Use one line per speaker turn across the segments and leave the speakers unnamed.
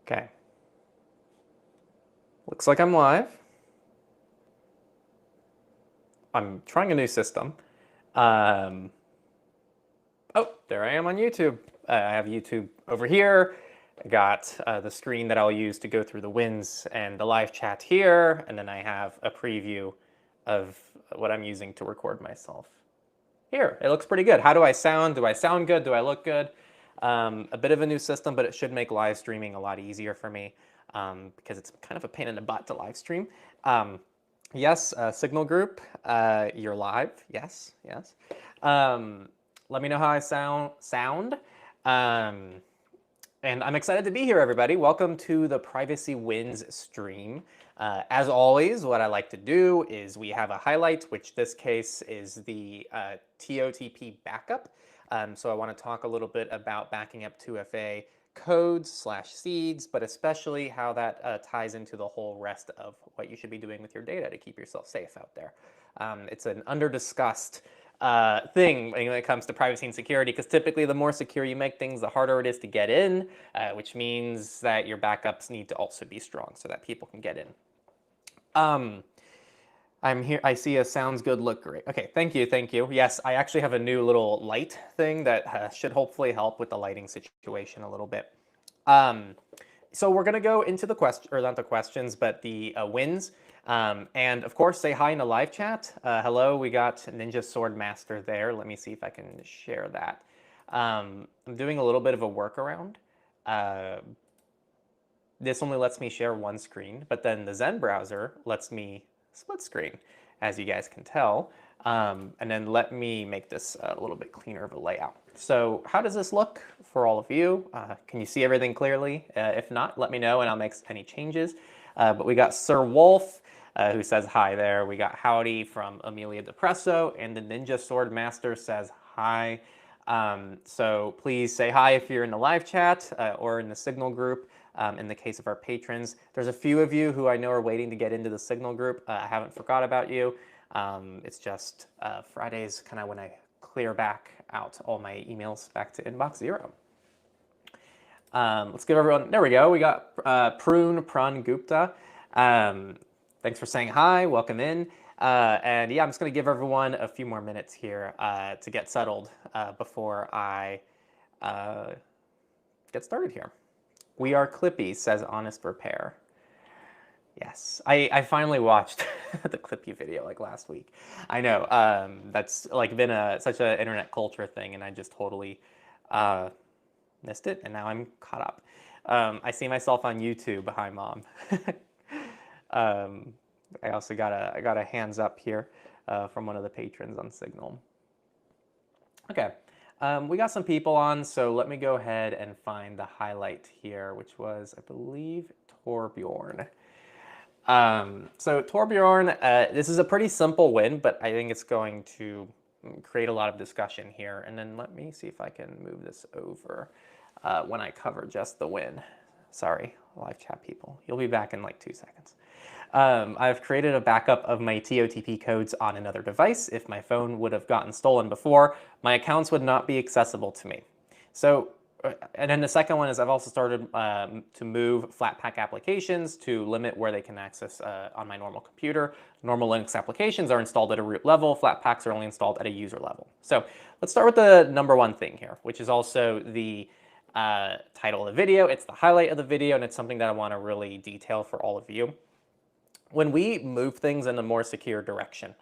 Okay. Looks like I'm live. I'm trying a new system. Oh, there I am on YouTube. I have YouTube over here. I got the screen that I'll use to go through the wins and the live chat here. And then I have a preview of what I'm using to record myself. Here, it looks pretty good. How do I sound? Do I sound good? Do I look good? A bit of a new system, but it should make live streaming a lot easier for me because it's kind of a pain in the butt to live stream. Yes, Signal Group, you're live. Yes, yes. Let me know how I sound. And I'm excited to be here, everybody. Welcome to the Privacy Wins stream. As always, what I like to do is we have a highlight, which this case is the TOTP backup. So I want to talk a little bit about backing up 2FA codes / seeds, but especially how that ties into the whole rest of what you should be doing with your data to keep yourself safe out there. It's an under-discussed thing when it comes to privacy and security, because typically the more secure you make things, the harder it is to get in, which means that your backups need to also be strong so that people can get in. I'm here. I see a sounds good, look great. Okay, thank you, thank you. Yes, I actually have a new little light thing that should hopefully help with the lighting situation a little bit. So we're gonna go into the question, or not the questions, but the wins. And of course, say hi in the live chat. Hello, we got Ninja Sword Master there. Let me see if I can share that. I'm doing a little bit of a workaround. This only lets me share one screen, but then the Zen browser lets me split screen, as you guys can tell. And then let me make this a little bit cleaner of a layout. So how does this look for all of you? Can you see everything clearly? If not, let me know and I'll make any changes. But we got Sir Wolf, who says hi there. We got Howdy from Amelia Depresso, and the Ninja Sword Master says hi. So please say hi if you're in the live chat or in the Signal group. In the case of our patrons, there's a few of you who I know are waiting to get into the Signal group. I haven't forgot about you. It's just Fridays kind of when I clear back out all my emails back to inbox 0. Let's give everyone, there we go. We got Prun Gupta. Thanks for saying hi, welcome in. And yeah, I'm just gonna give everyone a few more minutes here to get settled before I get started here. We are Clippy, says Honest Repair. Yes, I finally watched the Clippy video like last week. I know, that's like been such an internet culture thing, and I just totally missed it, and now I'm caught up. I see myself on YouTube. Hi, Mom. I also got a hands up here from one of the patrons on Signal. Okay. We got some people on, so let me go ahead and find the highlight here, which was, I believe, Torbjorn. So Torbjorn, this is a pretty simple win, but I think it's going to create a lot of discussion here. And then let me see if I can move this over when I cover just the win. Sorry, live chat people. You'll be back in like 2 seconds. I've created a backup of my TOTP codes on another device. If my phone would have gotten stolen before, my accounts would not be accessible to me. So, and then the second one is I've also started to move Flatpak applications to limit where they can access on my normal computer. Normal Linux applications are installed at a root level. Flatpaks are only installed at a user level. So let's start with the number one thing here, which is also the title of the video. It's the highlight of the video, and it's something that I want to really detail for all of you. When we move things in a more secure direction,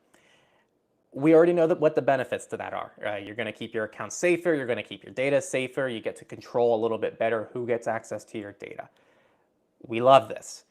we already know what the benefits to that are. You're going to keep your account safer. You're going to keep your data safer. You get to control a little bit better who gets access to your data. We love this.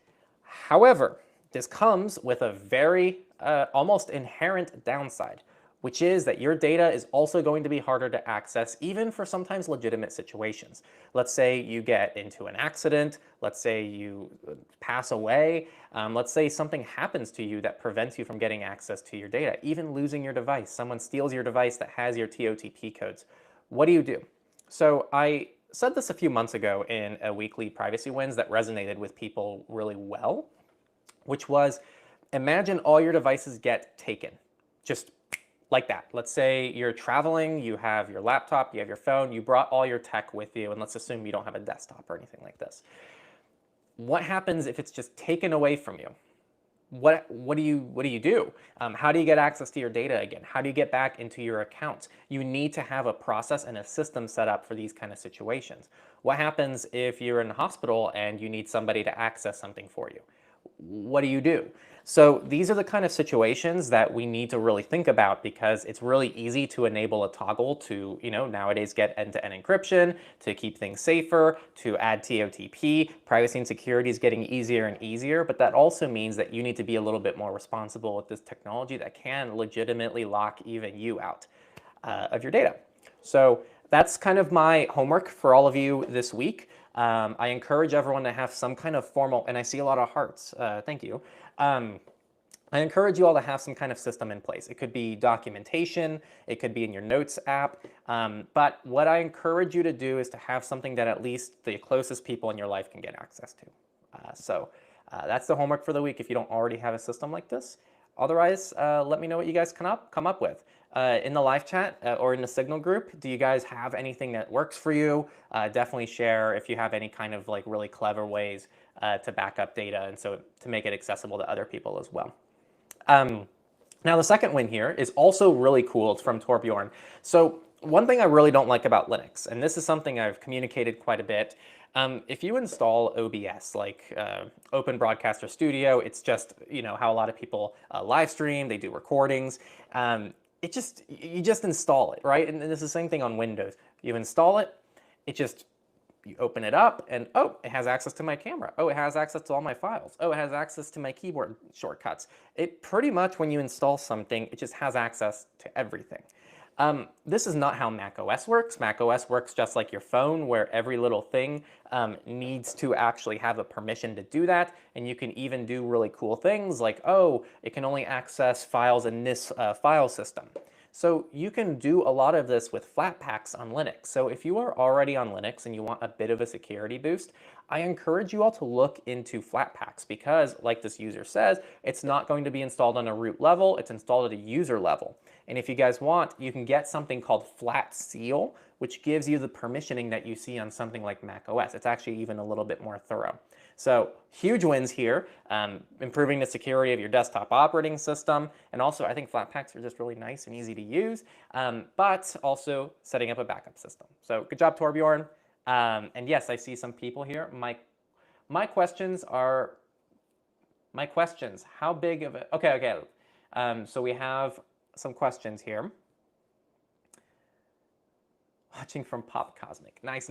However, this comes with a very almost inherent downside, which is that your data is also going to be harder to access, even for sometimes legitimate situations. Let's say you get into an accident, let's say you pass away, let's say something happens to you that prevents you from getting access to your data, even losing your device. Someone steals your device that has your TOTP codes. What do? So I said this a few months ago in a weekly privacy wins that resonated with people really well, which was, imagine all your devices get taken. Just like that. Let's say you're traveling, you have your laptop, you have your phone, you brought all your tech with you, and let's assume you don't have a desktop or anything like this. what happens if it's just taken away from you? What do you do? How do you get access to your data again? How do you get back into your account? You need to have a process and a system set up for these kind of situations. What happens if you're in the hospital and you need somebody to access something for you? What do you do? So these are the kind of situations that we need to really think about, because it's really easy to enable a toggle to, nowadays get end-to-end encryption, to keep things safer, to add TOTP. Privacy and security is getting easier and easier, but that also means that you need to be a little bit more responsible with this technology that can legitimately lock even you out of your data. So that's kind of my homework for all of you this week. I encourage everyone to have some kind of formal, and I see a lot of hearts, thank you. I encourage you all to have some kind of system in place. It could be documentation, it could be in your notes app, but what I encourage you to do is to have something that at least the closest people in your life can get access to. So that's the homework for the week if you don't already have a system like this. Otherwise, let me know what you guys come up with. In the live chat or in the Signal group, do you guys have anything that works for you? Definitely share if you have any kind of like really clever ways to back up data, and so to make it accessible to other people as well. Now the second win here is also really cool. It's from Torbjorn. So one thing I really don't like about Linux, and this is something I've communicated quite a bit, if you install OBS, like Open Broadcaster Studio, it's just, how a lot of people live stream, they do recordings. You just install it, right? And this is the same thing on Windows. You install it, you open it up, and oh, it has access to my camera. Oh, it has access to all my files. Oh, it has access to my keyboard shortcuts. It pretty much, when you install something, it just has access to everything. This is not how macOS works. macOS works just like your phone, where every little thing needs to actually have a permission to do that. And you can even do really cool things like, oh, it can only access files in this file system. So you can do a lot of this with Flatpaks on Linux. So if you are already on Linux and you want a bit of a security boost, I encourage you all to look into Flatpaks, because, like this user says, it's not going to be installed on a root level, it's installed at a user level. And if you guys want, you can get something called Flat Seal, which gives you the permissioning that you see on something like macOS. It's actually even a little bit more thorough. So huge wins here, improving the security of your desktop operating system. And also, I think Flatpaks are just really nice and easy to use, but also setting up a backup system. So good job, Torbjorn. And yes, I see some people here. My questions, how big of a, okay. So we have some questions here. Watching from Pop Cosmic. Nice.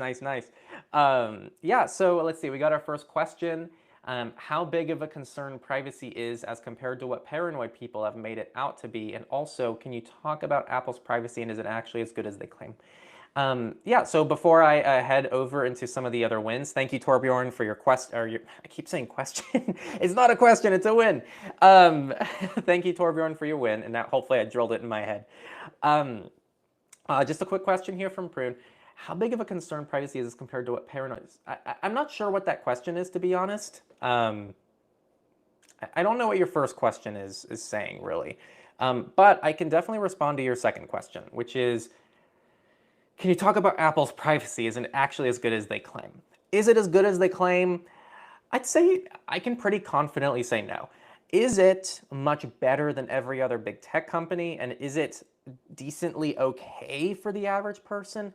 Yeah, so let's see. We got our first question. How big of a concern privacy is as compared to what paranoid people have made it out to be? And also, can you talk about Apple's privacy, and is it actually as good as they claim? Yeah, so before I head over into some of the other wins, thank you, Torbjorn, for your I keep saying question. It's not a question, it's a win. Thank you, Torbjorn, for your win, and that hopefully I drilled it in my head. Just a quick question here from Prune. How big of a concern privacy is as compared to what paranoid is? I'm not sure what that question is, to be honest. I don't know what your first question is saying, really. But I can definitely respond to your second question, which is, can you talk about Apple's privacy? Is it actually as good as they claim? Is it as good as they claim? I'd say I can pretty confidently say no. Is it much better than every other big tech company? And is it decently okay for the average person?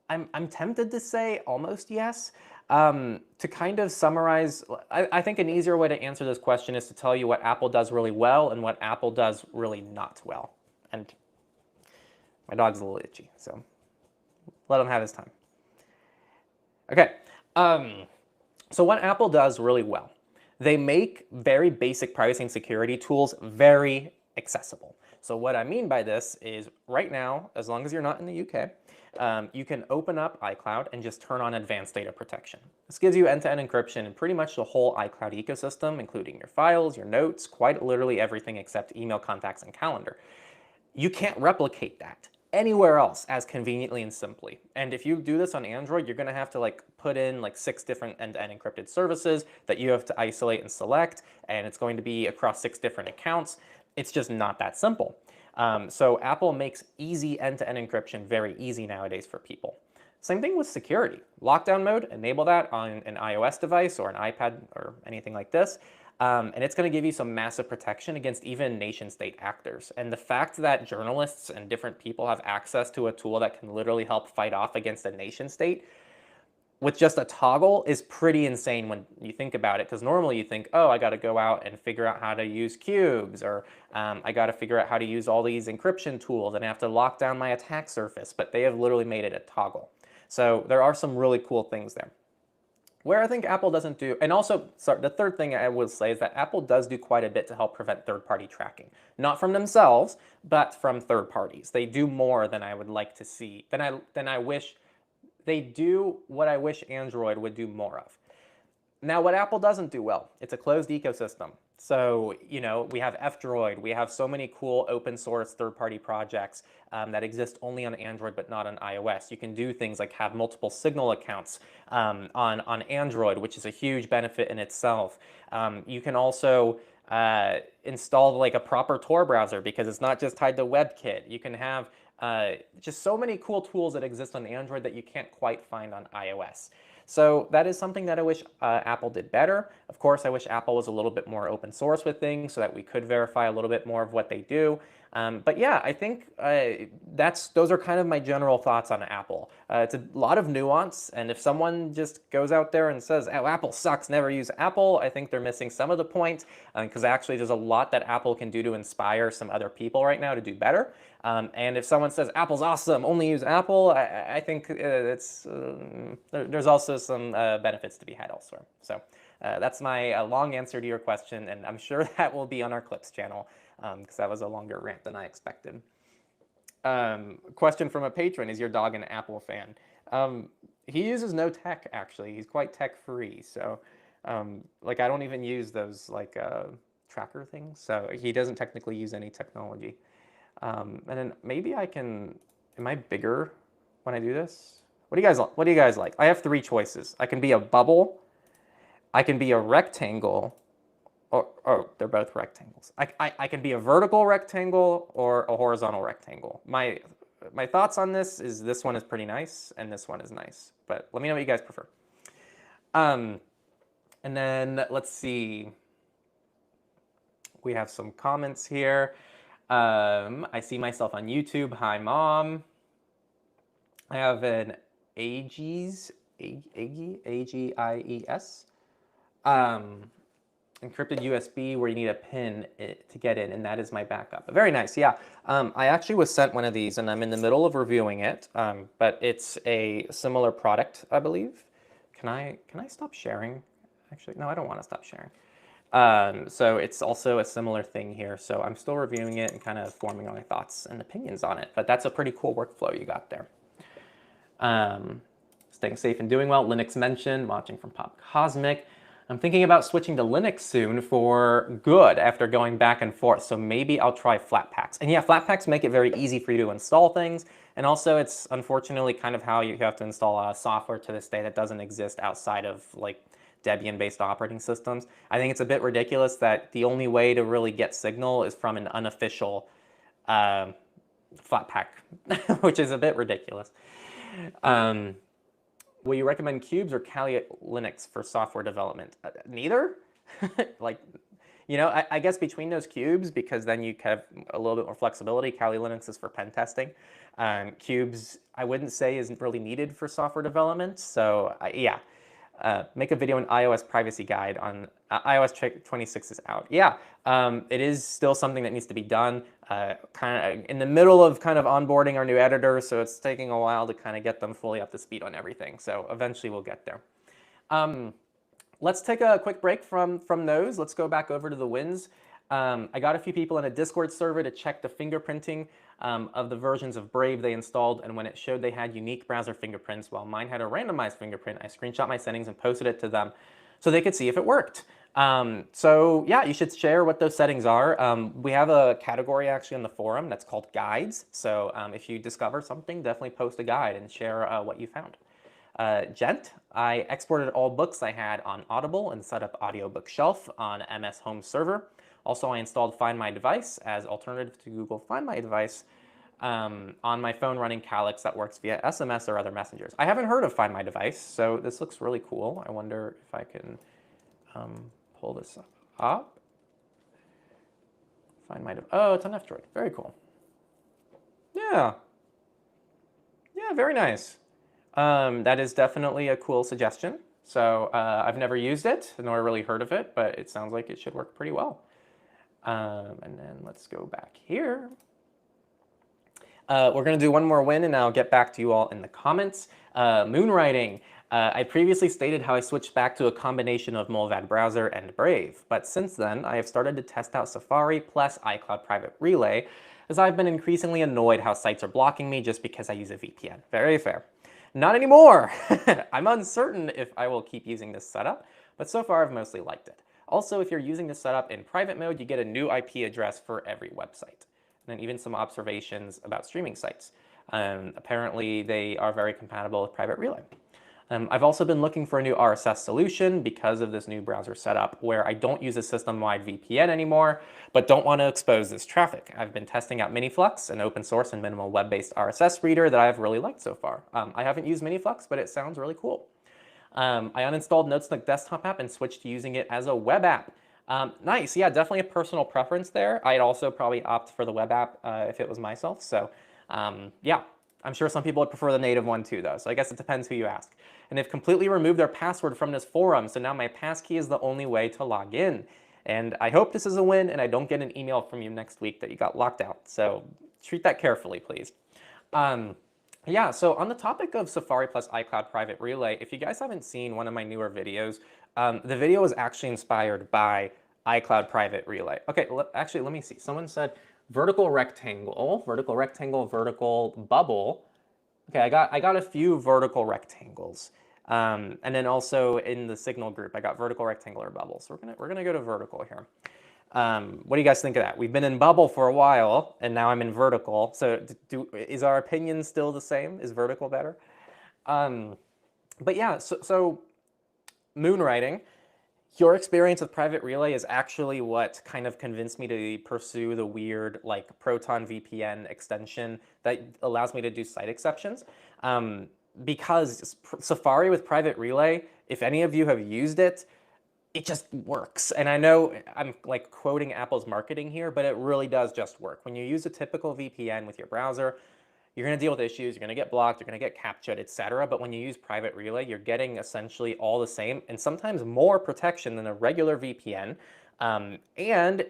I'm tempted to say almost yes. To kind of summarize, I think an easier way to answer this question is to tell you what Apple does really well and what Apple does really not well. And my dog's a little itchy, so let him have his time. Okay, so what Apple does really well, they make very basic privacy and security tools very accessible. So what I mean by this is, right now, as long as you're not in the UK, you can open up iCloud and just turn on advanced data protection. This gives you end-to-end encryption in pretty much the whole iCloud ecosystem, including your files, your notes, quite literally everything except email, contacts, and calendar. You can't replicate that anywhere else as conveniently and simply. And if you do this on Android, you're going to have to put in 6 different end-to-end encrypted services that you have to isolate and select, and it's going to be across 6 different accounts. It's just not that simple. So Apple makes easy end-to-end encryption very easy nowadays for people. Same thing with security. Lockdown mode, enable that on an iOS device or an iPad or anything like this. And it's going to give you some massive protection against even nation-state actors. And the fact that journalists and different people have access to a tool that can literally help fight off against a nation-state with just a toggle is pretty insane when you think about it, because normally you think, oh, I got to go out and figure out how to use cubes, or I got to figure out how to use all these encryption tools, and I have to lock down my attack surface, but they have literally made it a toggle. So there are some really cool things there. Where I think Apple doesn't do, and also, sorry, the third thing I will say is that Apple does do quite a bit to help prevent third-party tracking. Not from themselves, but from third parties. They do more than I would like to see, than I wish. They do what I wish Android would do more of. Now, what Apple doesn't do well, it's a closed ecosystem. So, you know, we have F-Droid, we have so many cool open source third-party projects that exist only on Android but not on iOS. You can do things like have multiple Signal accounts on Android, which is a huge benefit in itself. You can also install like a proper Tor browser because it's not just tied to WebKit. You can have just so many cool tools that exist on Android that you can't quite find on iOS. So that is something that I wish Apple did better. Of course, I wish Apple was a little bit more open source with things so that we could verify a little bit more of what they do. But yeah, I think those are kind of my general thoughts on Apple. It's a lot of nuance, and if someone just goes out there and says, oh, Apple sucks, never use Apple, I think they're missing some of the point, because actually there's a lot that Apple can do to inspire some other people right now to do better. And if someone says, Apple's awesome, only use Apple, I think there's also some benefits to be had elsewhere. So that's my long answer to your question, and I'm sure that will be on our Clips channel, because that was a longer rant than I expected. Question from a patron, is your dog an Apple fan? He uses no tech, actually. He's quite tech-free, so like I don't even use those like tracker things, so he doesn't technically use any technology. And then maybe I can, am I bigger when I do this? What do you guys like? I have three choices. I can be a bubble, I can be a rectangle, or oh, they're both rectangles. I can be a vertical rectangle or a horizontal rectangle. My thoughts on this one is pretty nice, and this one is nice. But let me know what you guys prefer. And then let's see. We have some comments here. I see myself on YouTube. Hi, Mom. I have an Agies, A-G-I-E-S. Encrypted USB where you need a pin to get in, and that is my backup. Very nice, yeah. I actually was sent one of these, and I'm in the middle of reviewing it, but it's a similar product, I believe. Can I stop sharing? Actually, no, I don't want to stop sharing. So it's also a similar thing here. So I'm still reviewing it and kind of forming my thoughts and opinions on it. But that's a pretty cool workflow you got there. Staying safe and doing well. Linux mentioned, watching from Pop Cosmic. I'm thinking about switching to Linux soon for good after going back and forth. So maybe I'll try Flatpaks. And yeah, Flatpaks make it very easy for you to install things. And also it's unfortunately kind of how you have to install software to this day that doesn't exist outside of like Debian-based operating systems. I think it's a bit ridiculous that the only way to really get Signal is from an unofficial Flatpak, which is a bit ridiculous. Will you recommend Cubes or Kali Linux for software development? Neither. Like, you know, I guess between those Cubes, because then you have a little bit more flexibility. Kali Linux is for pen testing. Cubes, I wouldn't say isn't really needed for software development. So yeah. Make a video on iOS privacy guide on iOS 26 is out. Yeah, it is still something that needs to be done. Kind of in the middle of kind of onboarding our new editor, so it's taking a while to kind of get them fully up to speed on everything. So eventually we'll get there. Let's take a quick break from those. Let's go back over to the wins. I got a few people in a Discord server to check the fingerprinting of the versions of Brave they installed, and when it showed they had unique browser fingerprints while mine had a randomized fingerprint, I screenshot my settings and posted it to them so they could see if it worked. So yeah, you should share what those settings are. We have a category actually on the forum that's called guides. So if you discover something, definitely post a guide and share what you found. Gent, I exported all books I had on Audible and set up Audiobook Shelf on MS Home Server. Also, I installed Find My Device as alternative to Google Find My Device on my phone running Calyx that works via SMS or other messengers. I haven't heard of Find My Device, so this looks really cool. I wonder if I can pull this up. Find My Device. Oh, it's on F-Droid. Very cool. Yeah. Yeah, very nice. That is definitely a cool suggestion. So I've never used it, nor really heard of it, but it sounds like it should work pretty well. And then let's go back here. We're going to do one more win, and I'll get back to you all in the comments. Moonwriting. I previously stated how I switched back to a combination of Mullvad Browser and Brave, but since then, I have started to test out Safari plus iCloud Private Relay, as I've been increasingly annoyed how sites are blocking me just because I use a VPN. Very fair. Not anymore! I'm uncertain if I will keep using this setup, but so far I've mostly liked it. Also, if you're using this setup in private mode, you get a new IP address for every website. And then even some observations about streaming sites. Apparently, they are very compatible with Private Relay. I've also been looking for a new RSS solution because of this new browser setup where I don't use a system-wide VPN anymore, but don't want to expose this traffic. I've been testing out Miniflux, an open source and minimal web-based RSS reader that I've really liked so far. I haven't used Miniflux, but it sounds really cool. I uninstalled NotSnook desktop app and switched to using it as a web app. Nice, yeah, definitely a personal preference there. I'd also probably opt for the web app if it was myself. So yeah, I'm sure some people would prefer the native one too though. So I guess it depends who you ask. And they've completely removed their password from this forum. So now my passkey is the only way to log in. And I hope this is a win and I don't get an email from you next week that you got locked out. So treat that carefully, please. Yeah, so on the topic of Safari plus iCloud Private Relay, if you guys haven't seen one of my newer videos, the video was actually inspired by iCloud Private Relay. Okay, actually, let me see. Someone said vertical rectangle, vertical bubble. Okay, I got a few vertical rectangles. And then also in the Signal group, I got vertical rectangular bubbles. So we're gonna go to vertical here. What do you guys think of that? We've been in bubble for a while, and now I'm in vertical. So is our opinion still the same? Is vertical better? But yeah, so moonwriting, your experience with Private Relay is actually what kind of convinced me to pursue the weird like Proton VPN extension that allows me to do site exceptions. Because Safari with Private Relay, if any of you have used it, it just works. And I know I'm like quoting Apple's marketing here, but it really does just work. When you use a typical VPN with your browser, you're going to deal with issues, you're going to get blocked, you're going to get captured, etc. But when you use Private Relay, you're getting essentially all the same and sometimes more protection than a regular VPN. And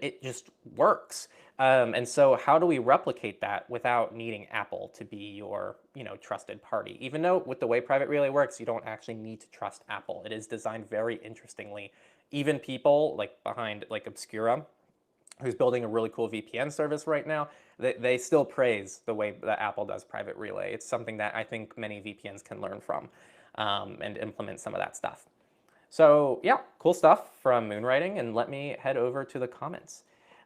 it just works. And so how do we replicate that without needing Apple to be your, trusted party? Even though with the way Private Relay works, you don't actually need to trust Apple. It is designed very interestingly. Even people like behind like Obscura, who's building a really cool VPN service right now, they still praise the way that Apple does Private Relay. It's something that I think many VPNs can learn from and implement some of that stuff. So yeah, cool stuff from Moonwriting, and let me head over to the comments.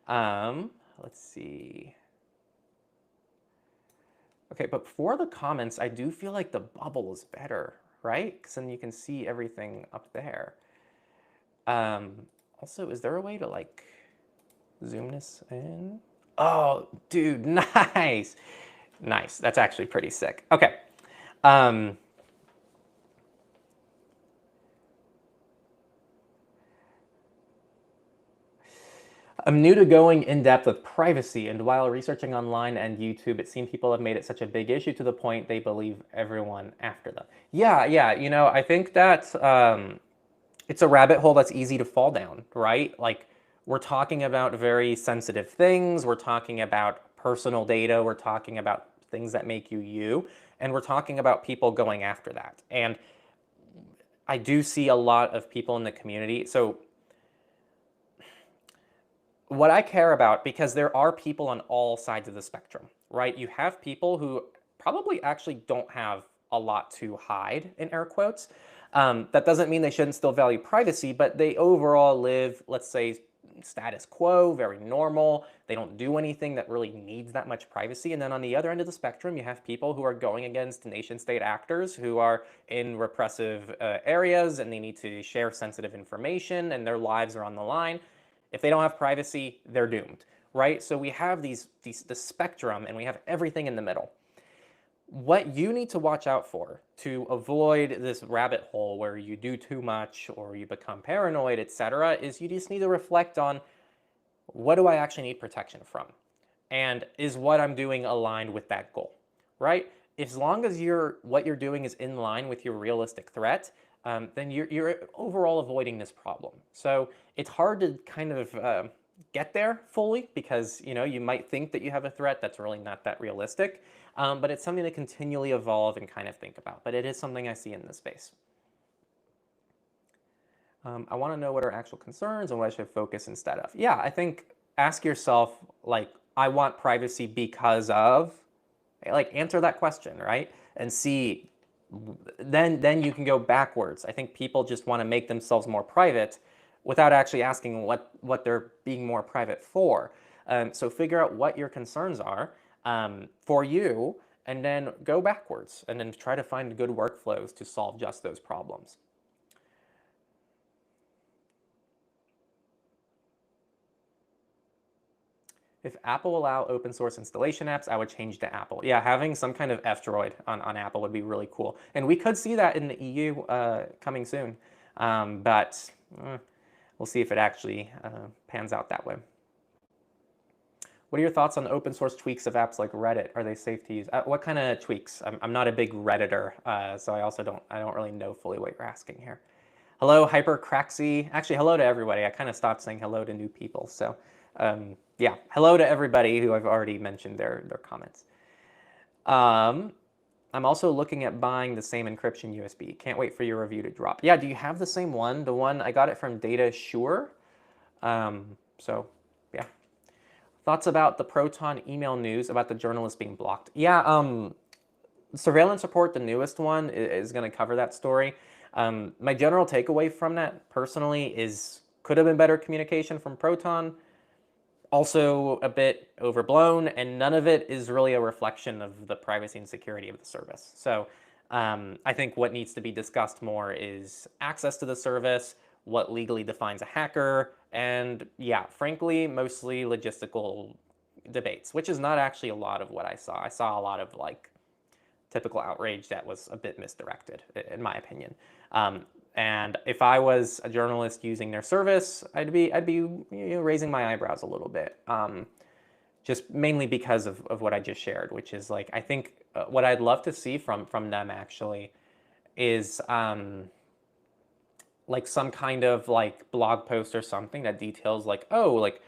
Let's see. Okay, but for the comments, I do feel like the bubble is better, right? Because then you can see everything up there. Also, is there a way to like zoom this in? Oh, dude, nice. Nice, that's actually pretty sick. Okay. I'm new to going in depth with privacy, and while researching online and YouTube, it seemed people have made it such a big issue to the point they believe everyone after them. Yeah, I think that it's a rabbit hole that's easy to fall down, right? Like, we're talking about very sensitive things, we're talking about personal data, we're talking about things that make you you, and we're talking about people going after that. And I do see a lot of people in the community. So what I care about, because there are people on all sides of the spectrum, right? You have people who probably actually don't have a lot to hide, in air quotes. That doesn't mean they shouldn't still value privacy, but they overall live, let's say, status quo, very normal. They don't do anything that really needs that much privacy. And then on the other end of the spectrum, you have people who are going against nation-state actors who are in repressive areas, and they need to share sensitive information, and their lives are on the line. If they don't have privacy, they're doomed. right? So we have the spectrum, and we have everything in the middle. What you need to watch out for to avoid this rabbit hole where you do too much or you become paranoid, etc., is you just need to reflect on, what do I actually need protection from? And is what I'm doing aligned with that goal, right? As long as what you're doing is in line with your realistic threat, then you're overall avoiding this problem. So it's hard to kind of get there fully, because you might think that you have a threat that's really not that realistic, but it's something to continually evolve and kind of think about. But it is something I see in this space. I want to know what are actual concerns and what I should focus instead of. Yeah, I think ask yourself, like, I want privacy because of, like, answer that question, right? And see, then you can go backwards. I think people just want to make themselves more private without actually asking what they're being more private for. So figure out what your concerns are for you, and then go backwards, and then try to find good workflows to solve just those problems. If Apple allow open source installation apps, I would change to Apple. Yeah, having some kind of F-Droid on Apple would be really cool. And we could see that in the EU coming soon. But we'll see if it actually pans out that way. What are your thoughts on the open source tweaks of apps like Reddit? Are they safe to use? What kind of tweaks? I'm not a big Redditor, so I don't really know fully what you're asking here. Hello, Hypercraxy. Actually, hello to everybody. I kind of stopped saying hello to new people. So yeah, hello to everybody who I've already mentioned their comments. I'm also looking at buying the same encryption USB. Can't wait for your review to drop. Yeah, do you have the same one? The one, I got it from DataSure. So yeah. Thoughts about the Proton email news about the journalist being blocked? Yeah, Surveillance Report, the newest one, is going to cover that story. My general takeaway from that, personally, is could have been better communication from Proton. Also a bit overblown, and none of it is really a reflection of the privacy and security of the service. So I think what needs to be discussed more is access to the service, what legally defines a hacker, and yeah, frankly, mostly logistical debates, which is not actually a lot of what I saw. I saw a lot of like typical outrage that was a bit misdirected, in my opinion. And if I was a journalist using their service, I'd be raising my eyebrows a little bit, just mainly because of what I just shared, which is like, I think what I'd love to see from them actually is like some kind of like blog post or something that details like, oh, like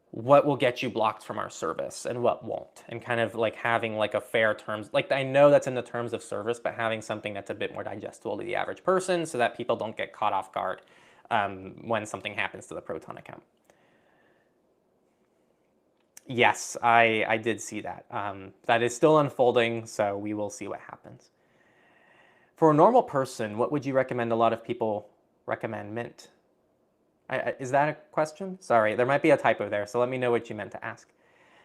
what will get you blocked from our service and what won't, and kind of like having like a fair terms, like I know that's in the terms of service, but having something that's a bit more digestible to the average person so that people don't get caught off guard when something happens to the Proton account. Yes, I did see that. That is still unfolding, so we will see what happens. For a normal person, what would you recommend? A lot of people recommend Mint. Is that a question? Sorry, there might be a typo there, so let me know what you meant to ask.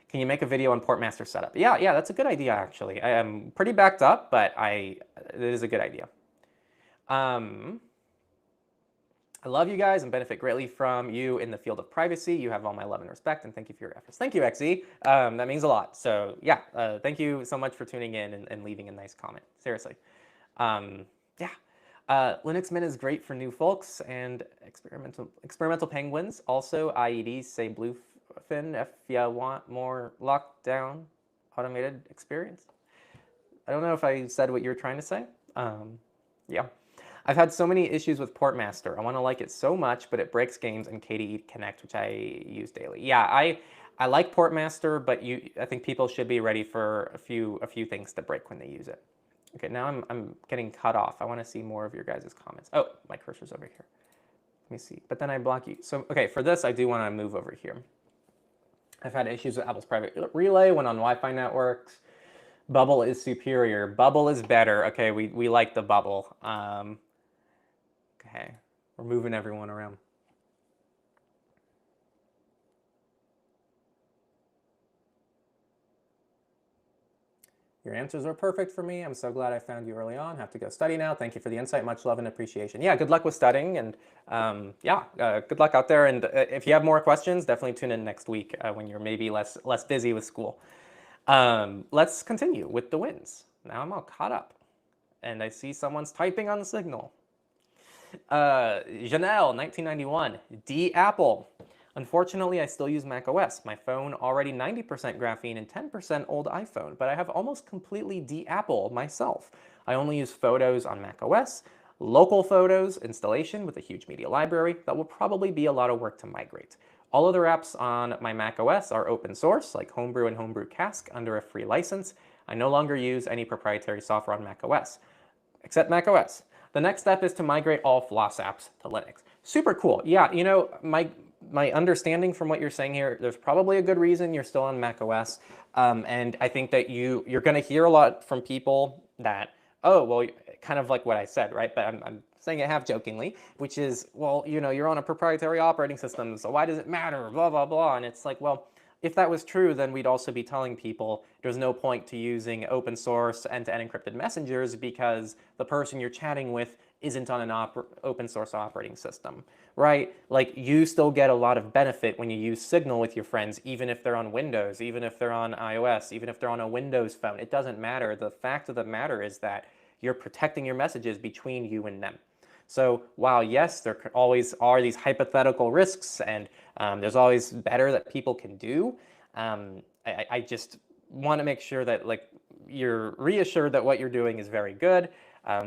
Can you make a video on Portmaster setup? Yeah, that's a good idea, actually. I am pretty backed up, but it is a good idea. I love you guys and benefit greatly from you in the field of privacy. You have all my love and respect, and thank you for your efforts. Thank you, XE. That means a lot. So yeah, thank you so much for tuning in and leaving a nice comment. Seriously. Yeah. Linux Mint is great for new folks and experimental penguins. Also, IEDs say bluefin if you want more lockdown automated experience. I don't know if I said what you were trying to say. Yeah. I've had so many issues with Portmaster. I want to like it so much, but it breaks games and KDE Connect, which I use daily. Yeah, I like Portmaster, but I think people should be ready for a few things to break when they use it. Okay, now I'm getting cut off. I want to see more of your guys' comments. Oh, my cursor's over here. Let me see. But then I block you. So, okay, for this, I do want to move over here. I've had issues with Apple's private relay when on Wi-Fi networks. Bubble is superior. Bubble is better. Okay, we like the bubble. Okay, we're moving everyone around. Your answers are perfect for me. I'm so glad I found you early on. Have to go study now. Thank you for the insight. Much love and appreciation. Yeah, good luck with studying, and good luck out there. And if you have more questions, definitely tune in next week when you're maybe less busy with school. Let's continue with the wins. Now I'm all caught up, and I see someone's typing on the signal. Janelle, 1991, D Apple. Unfortunately, I still use macOS. My phone already 90% graphene and 10% old iPhone, but I have almost completely de-Apple myself. I only use photos on macOS, local photos, installation with a huge media library. That will probably be a lot of work to migrate. All other apps on my macOS are open source, like Homebrew and Homebrew Cask under a free license. I no longer use any proprietary software on macOS, except macOS. The next step is to migrate all Floss apps to Linux. Super cool. Yeah, you know, my understanding from what you're saying here, there's probably a good reason you're still on macOS. And I think that you're going to hear a lot from people that, oh, well, kind of like what I said, right? But I'm saying it half jokingly, which is, well, you know, you're on a proprietary operating system, so why does it matter? Blah, blah, blah. And it's like, well, if that was true, then we'd also be telling people there's no point to using open source end-to-end encrypted messengers because the person you're chatting with isn't on an open source operating system, right? Like, you still get a lot of benefit when you use Signal with your friends, even if they're on Windows, even if they're on iOS, even if they're on a Windows phone. It doesn't matter. The fact of the matter is that you're protecting your messages between you and them. So while, yes, there always are these hypothetical risks, and there's always better that people can do, I just want to make sure that, like, you're reassured that what you're doing is very good,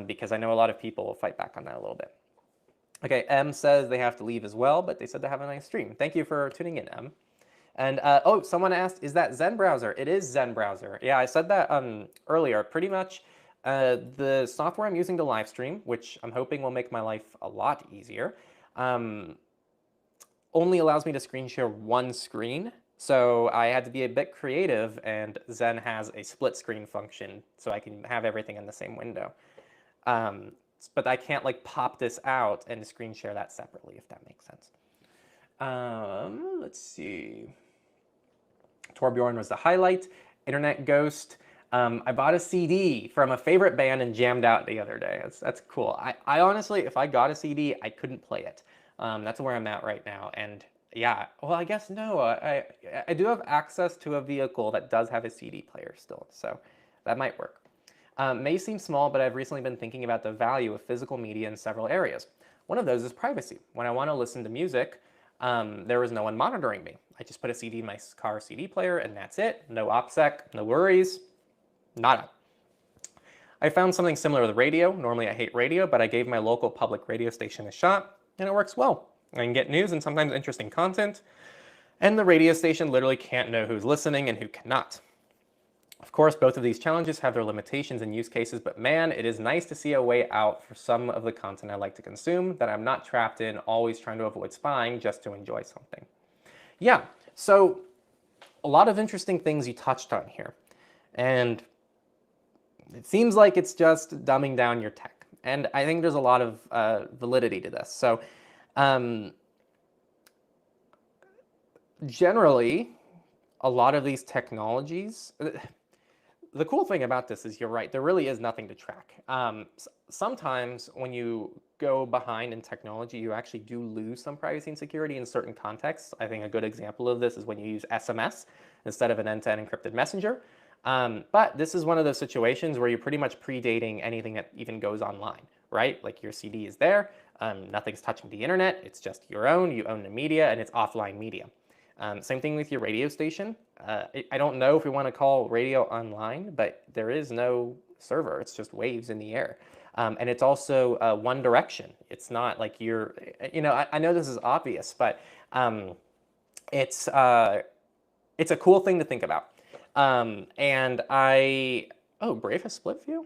because I know a lot of people will fight back on that a little bit. Okay, M says they have to leave as well, but they said they have a nice stream. Thank you for tuning in, M. And oh, someone asked, is that Zen browser? It is Zen browser. Yeah, I said that earlier. Pretty much the software I'm using to live stream, which I'm hoping will make my life a lot easier, only allows me to screen share one screen. So I had to be a bit creative, and Zen has a split screen function, so I can have everything in the same window. But I can't, like, pop this out and screen share that separately, if that makes sense. Let's see. Torbjorn was the highlight. Internet Ghost. I bought a CD from a favorite band and jammed out the other day. That's cool. I honestly, if I got a CD, I couldn't play it. That's where I'm at right now. And yeah, well, I guess no. I do have access to a vehicle that does have a CD player still, so that might work. May seem small, but I've recently been thinking about the value of physical media in several areas. One of those is privacy. When I want to listen to music, there was no one monitoring me. I just put a CD in my car CD player, and that's it. No OPSEC, no worries, nada. I found something similar with radio. Normally I hate radio, but I gave my local public radio station a shot, and it works well. I can get news and sometimes interesting content, and the radio station literally can't know who's listening and who cannot. Of course, both of these challenges have their limitations and use cases, but man, it is nice to see a way out for some of the content I like to consume that I'm not trapped in, always trying to avoid spying just to enjoy something. Yeah, so a lot of interesting things you touched on here. And it seems like it's just dumbing down your tech. And I think there's a lot of validity to this. So generally, a lot of these technologies, the cool thing about this is you're right, there really is nothing to track. Sometimes when you go behind in technology, you actually do lose some privacy and security in certain contexts. I think a good example of this is when you use SMS instead of an end-to-end encrypted messenger. But this is one of those situations where you're pretty much predating anything that even goes online, right? Like, your CD is there, nothing's touching the internet, it's just your own, you own the media, and it's offline media. Same thing with your radio station. I don't know if we want to call radio online, but there is no server. It's just waves in the air. And it's also one direction. It's not like you're, you know, I know this is obvious, but it's a cool thing to think about. And oh, Brave has split view?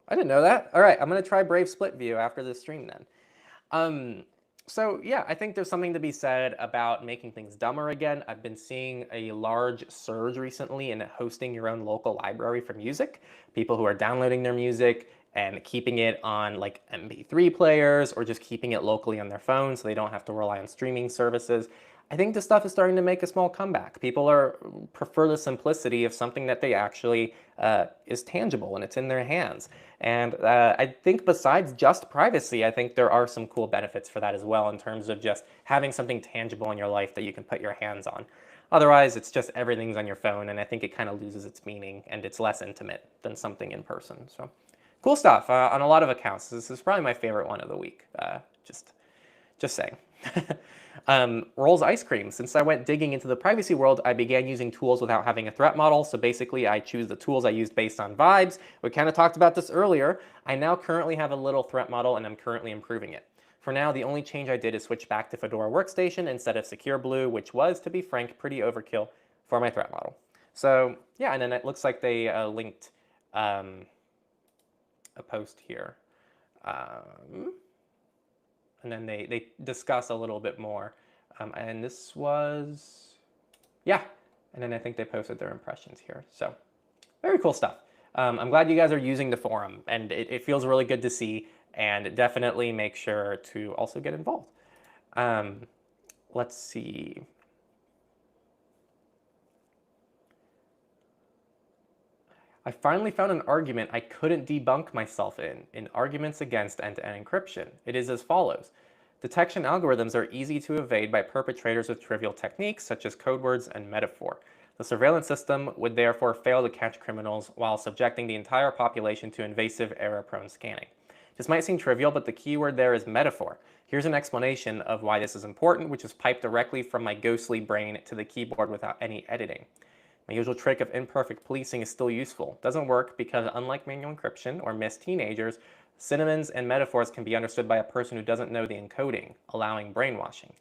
I didn't know that. All right, I'm going to try Brave split view after this stream then. So yeah, I think there's something to be said about making things dumber again. I've been seeing a large surge recently in hosting your own local library for music. People who are downloading their music and keeping it on, like, MP3 players, or just keeping it locally on their phone so they don't have to rely on streaming services. I think this stuff is starting to make a small comeback. People prefer the simplicity of something that they actually is tangible and it's in their hands. And I think besides just privacy, I think there are some cool benefits for that as well in terms of just having something tangible in your life that you can put your hands on. Otherwise, it's just everything's on your phone, and I think it kind of loses its meaning and it's less intimate than something in person. So cool stuff on a lot of accounts. This is probably my favorite one of the week. Just saying. Rolls ice cream. Since I went digging into the privacy world, I began using tools without having a threat model. So basically, I choose the tools I used based on vibes. We kind of talked about this earlier. I now currently have a little threat model, and I'm currently improving it. For now, the only change I did is switch back to Fedora Workstation instead of Secure Blue, which was, to be frank, pretty overkill for my threat model. So yeah, and then it looks like they linked a post here. And then they discuss a little bit more. And this was, yeah. And then I think they posted their impressions here. So very cool stuff. I'm glad you guys are using the forum, and it feels really good to see, and definitely make sure to also get involved. Let's see. I finally found an argument I couldn't debunk myself in arguments against end-to-end encryption. It is as follows. Detection algorithms are easy to evade by perpetrators with trivial techniques such as code words and metaphor. The surveillance system would therefore fail to catch criminals while subjecting the entire population to invasive, error-prone scanning. This might seem trivial, but the key word there is metaphor. Here's an explanation of why this is important, which is piped directly from my ghostly brain to the keyboard without any editing. My usual trick of imperfect policing is still useful. It doesn't work because, unlike manual encryption or missed teenagers, synonyms and metaphors can be understood by a person who doesn't know the encoding, allowing brainwashing.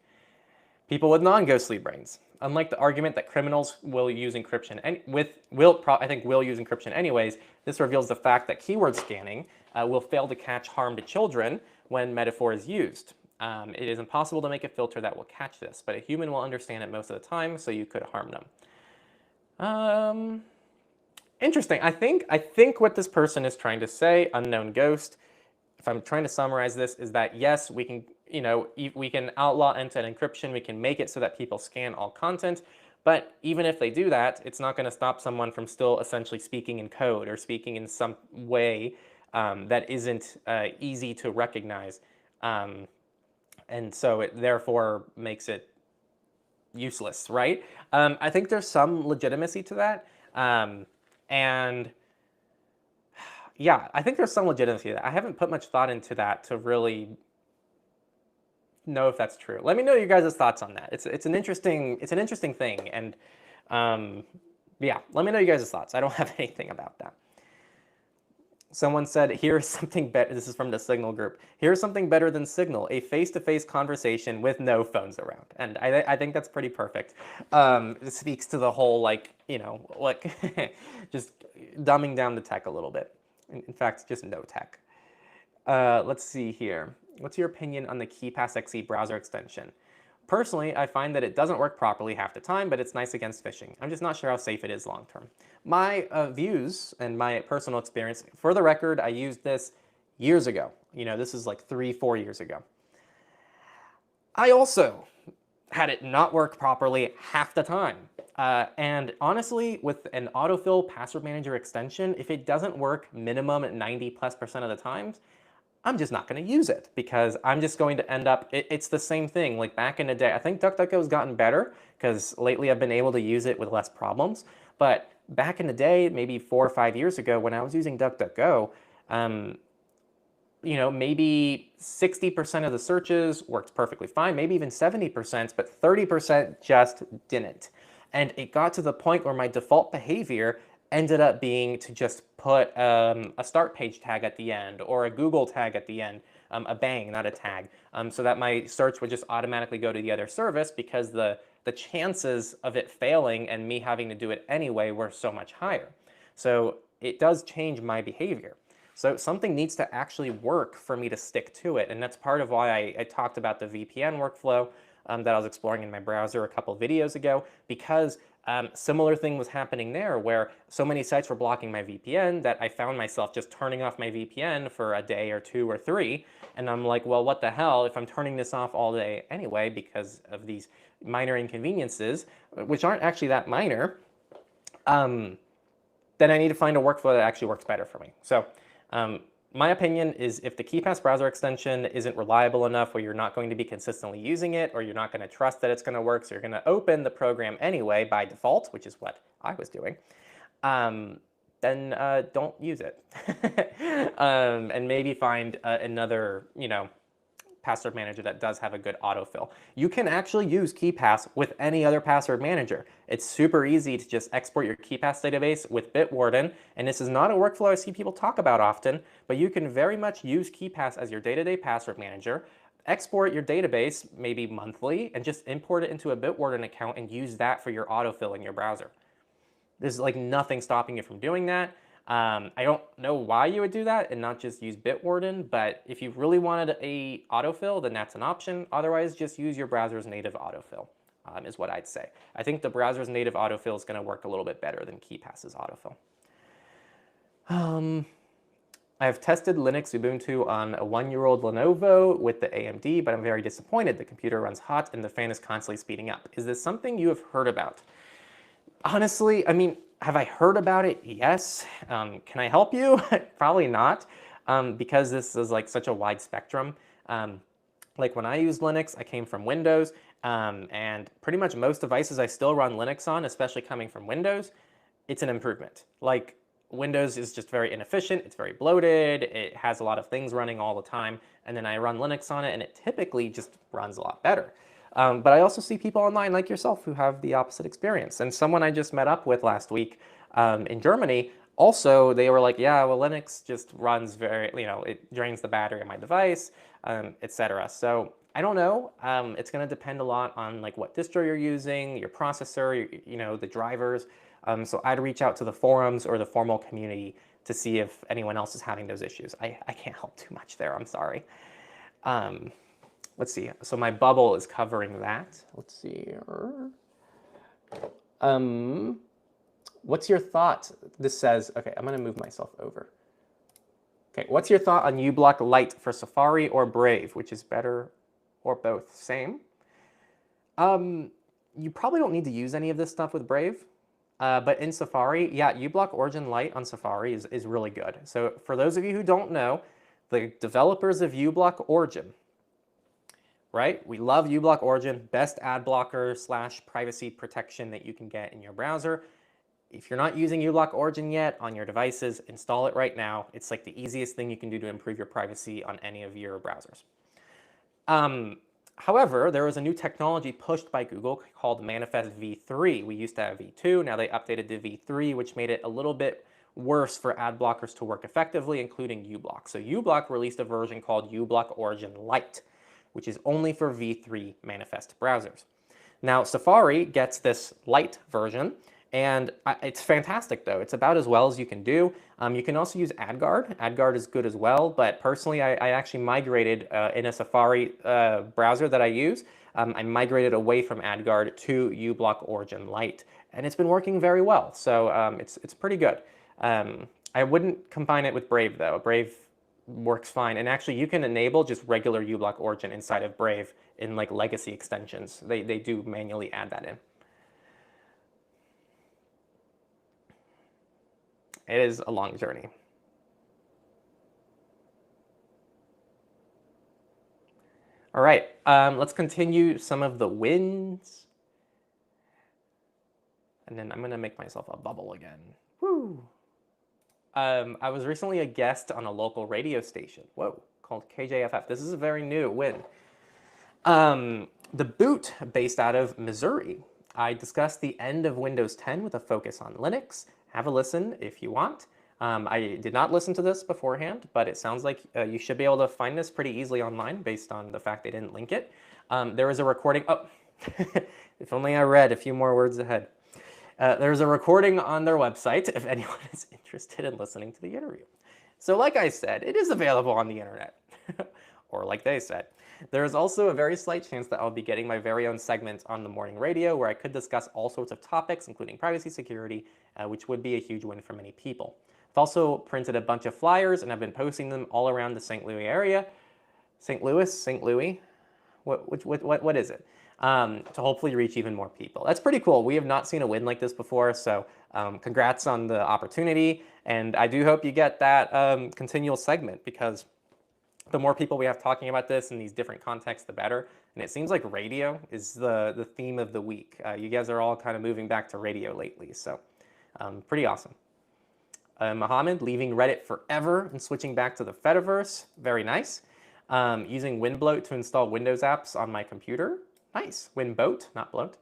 People with non-ghostly brains. Unlike the argument that criminals will use encryption will use encryption anyways, this reveals the fact that keyword scanning will fail to catch harm to children when metaphor is used. It is impossible to make a filter that will catch this, but a human will understand it most of the time, so you could harm them. Interesting. I think what this person is trying to say, unknown ghost, if I'm trying to summarize this, is that yes, we can, we can outlaw end-to-end encryption. We can make it so that people scan all content, but even if they do that, it's not going to stop someone from still essentially speaking in code or speaking in some way that isn't easy to recognize, and so it therefore makes it useless, right? I think there's some legitimacy to that. And yeah, I think there's some legitimacy to that. I haven't put much thought into that to really know if that's true. Let me know your guys' thoughts on that. It's an interesting thing, and yeah, let me know your guys' thoughts. I don't have anything about that. Someone said, here's something better. This is from the Signal group. Here's something better than Signal, a face-to-face conversation with no phones around. And I think that's pretty perfect. It speaks to the whole, just dumbing down the tech a little bit. In fact, just no tech. Let's see here. What's your opinion on the KeePassXE browser extension? Personally, I find that it doesn't work properly half the time, but it's nice against phishing. I'm just not sure how safe it is long term. My views and my personal experience, for the record, I used this years ago. This is like 3-4 years ago. I also had it not work properly half the time. And honestly, with an autofill password manager extension, if it doesn't work minimum at 90+% of the times, I'm just not going to use it because I'm just going to end up, it's the same thing. Like back in the day, I think DuckDuckGo has gotten better because lately I've been able to use it with less problems. But back in the day, maybe 4 or 5 years ago when I was using DuckDuckGo, maybe 60% of the searches worked perfectly fine, maybe even 70%, but 30% just didn't. And it got to the point where my default behavior ended up being to just put a start page tag at the end or a Google tag at the end, a bang, not a tag, so that my search would just automatically go to the other service because the chances of it failing and me having to do it anyway were so much higher. So it does change my behavior. So something needs to actually work for me to stick to it, and that's part of why I talked about the VPN workflow that I was exploring in my browser a couple videos ago, because Similar thing was happening there where so many sites were blocking my VPN that I found myself just turning off my VPN for a day or 2 or 3. And I'm like, well, what the hell if I'm turning this off all day anyway because of these minor inconveniences, which aren't actually that minor, then I need to find a workflow that actually works better for me. So my opinion is if the KeePass browser extension isn't reliable enough where you're not going to be consistently using it or you're not going to trust that it's going to work, so you're going to open the program anyway by default, which is what I was doing, then don't use it. And maybe find another, password manager that does have a good autofill. You can actually use KeePass with any other password manager. It's super easy to just export your KeePass database with Bitwarden, and this is not a workflow I see people talk about often, but you can very much use KeePass as your day-to-day password manager, export your database maybe monthly, and just import it into a Bitwarden account and use that for your autofill in your browser. There's like nothing stopping you from doing that. I don't know why you would do that and not just use Bitwarden, but if you really wanted a autofill, then that's an option. Otherwise, just use your browser's native autofill, is what I'd say. I think the browser's native autofill is going to work a little bit better than KeePass's autofill. I've tested Linux Ubuntu on a 1-year-old Lenovo with the AMD, but I'm very disappointed. The computer runs hot and the fan is constantly speeding up. Is this something you have heard about? Honestly, I mean, have I heard about it? Yes. Can I help you? Probably not, because this is like such a wide spectrum. Like when I used Linux, I came from Windows, and pretty much most devices I still run Linux on, especially coming from Windows, it's an improvement. Like Windows is just very inefficient, it's very bloated, it has a lot of things running all the time, and then I run Linux on it and it typically just runs a lot better. But I also see people online like yourself who have the opposite experience. And someone I just met up with last week in Germany, also, they were like, yeah, well, Linux just runs very, it drains the battery of my device, etc. So I don't know. It's going to depend a lot on like what distro you're using, your processor, the drivers. So I'd reach out to the forums or the formal community to see if anyone else is having those issues. I can't help too much there. I'm sorry. Let's see. So my bubble is covering that. Let's see. What's your thought? This says, okay, I'm going to move myself over. Okay, what's your thought on uBlock Lite for Safari or Brave? Which is better or both? Same. You probably don't need to use any of this stuff with Brave. But in Safari, yeah, uBlock Origin Lite on Safari is really good. So for those of you who don't know, the developers of uBlock Origin, right? We love uBlock Origin, best ad blocker / privacy protection that you can get in your browser. If you're not using uBlock Origin yet on your devices, install it right now. It's like the easiest thing you can do to improve your privacy on any of your browsers. However, there was a new technology pushed by Google called Manifest v3. We used to have v2, now they updated to v3, which made it a little bit worse for ad blockers to work effectively, including uBlock. So uBlock released a version called uBlock Origin Lite, which is only for v3 Manifest browsers. Now, Safari gets this Lite version, and it's fantastic, though. It's about as well as you can do. You can also use AdGuard. AdGuard is good as well, but personally, I actually migrated in a Safari browser that I use. I migrated away from AdGuard to uBlock Origin Lite, and it's been working very well. So it's pretty good. I wouldn't combine it with Brave, though. Brave works fine, and actually you can enable just regular uBlock Origin inside of Brave in like legacy extensions. They do manually add that in. It is a long journey. All right, let's continue some of the wins. And then I'm gonna make myself a bubble again. Woo! I was recently a guest on a local radio station, called KJFF. This is a very new win. The Boot, based out of Missouri. I discussed the end of Windows 10 with a focus on Linux. Have a listen if you want. I did not listen to this beforehand, but it sounds like you should be able to find this pretty easily online based on the fact they didn't link it. There was a recording. Oh, if only I read a few more words ahead. There's a recording on their website if anyone is interested in listening to the interview. So like I said, it is available on the internet. or like they said. There is also a very slight chance that I'll be getting my very own segment on the morning radio where I could discuss all sorts of topics, including privacy, security, which would be a huge win for many people. I've also printed a bunch of flyers and I've been posting them all around the St. Louis area. St. Louis? What is it? To hopefully reach even more people. That's pretty cool. We have not seen a win like this before, so congrats on the opportunity. And I do hope you get that continual segment, because the more people we have talking about this in these different contexts, the better. And it seems like radio is the theme of the week. You guys are all kind of moving back to radio lately, so pretty awesome. Mohammed, leaving Reddit forever and switching back to the Fediverse. Very nice. Using WinBloat to install Windows apps on my computer. Nice. WinBoat, not bloat.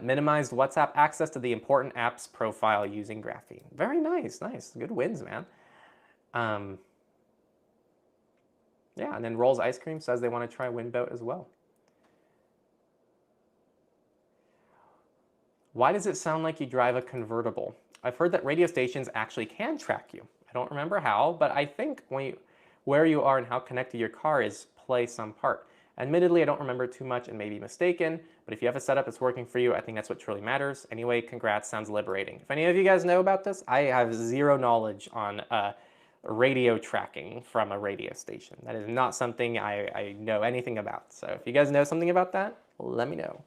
Minimized WhatsApp access to the important apps profile using Graphene. Very nice, nice. Good wins, man. Yeah, and then Rolls Ice Cream says they want to try WinBoat as well. Why does it sound like you drive a convertible? I've heard that radio stations actually can track you. I don't remember how, but I think where you are and how connected your car is play some part. Admittedly, I don't remember too much and may be mistaken, but if you have a setup that's working for you, I think that's what truly matters. Anyway, congrats, sounds liberating. If any of you guys know about this, I have zero knowledge on radio tracking from a radio station. That is not something I know anything about. So if you guys know something about that, let me know.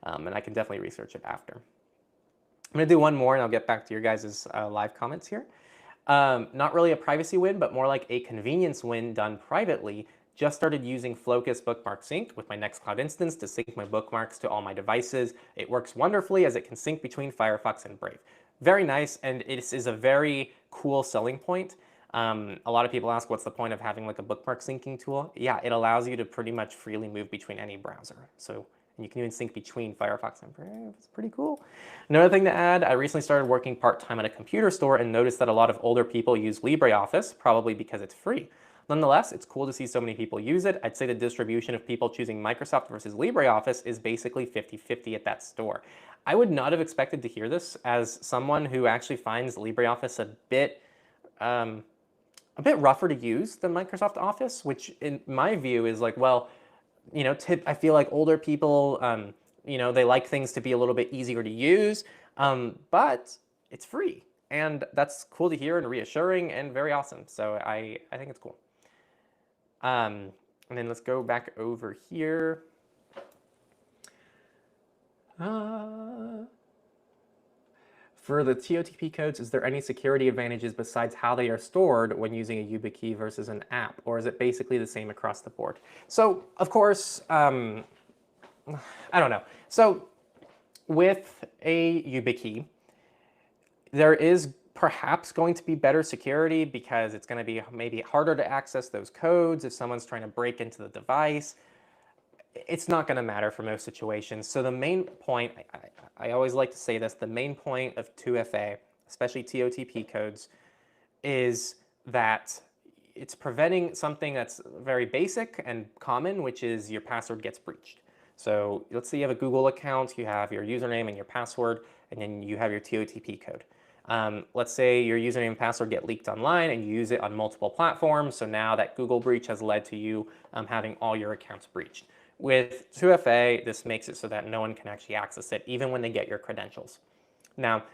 And I can definitely research it after. I'm going to do one more and I'll get back to your guys' live comments here. Not really a privacy win, but more like a convenience win done privately. Just started using Flocus Bookmark Sync with my Nextcloud instance to sync my bookmarks to all my devices. It works wonderfully as it can sync between Firefox and Brave. Very nice, and it is a very cool selling point. A lot of people ask, what's the point of having like a bookmark syncing tool? Yeah, it allows you to pretty much freely move between any browser. So you can even sync between Firefox and Brave. It's pretty cool. Another thing to add, I recently started working part-time at a computer store and noticed that a lot of older people use LibreOffice, probably because it's free. Nonetheless, it's cool to see so many people use it. I'd say the distribution of people choosing Microsoft versus LibreOffice is basically 50-50 at that store. I would not have expected to hear this as someone who actually finds LibreOffice a bit rougher to use than Microsoft Office, which in my view is like, well, you know, I feel like older people, you know, they like things to be a little bit easier to use, but it's free. And that's cool to hear and reassuring and very awesome. So I think it's cool. And then let's go back over here. For the TOTP codes, is there any security advantages besides how they are stored when using a YubiKey versus an app? Or is it basically the same across the board? So, of course, I don't know. So, with a YubiKey, there is perhaps going to be better security because it's going to be maybe harder to access those codes if someone's trying to break into the device. It's not going to matter for most situations. So the main point, I always like to say this, the main point of 2FA, especially TOTP codes, is that it's preventing something that's very basic and common, which is your password gets breached. So let's say you have a Google account, you have your username and your password, and then you have your TOTP code. Let's say your username and password get leaked online and you use it on multiple platforms. So now that Google breach has led to you having all your accounts breached. With 2FA, this makes it so that no one can actually access it, even when they get your credentials. Now,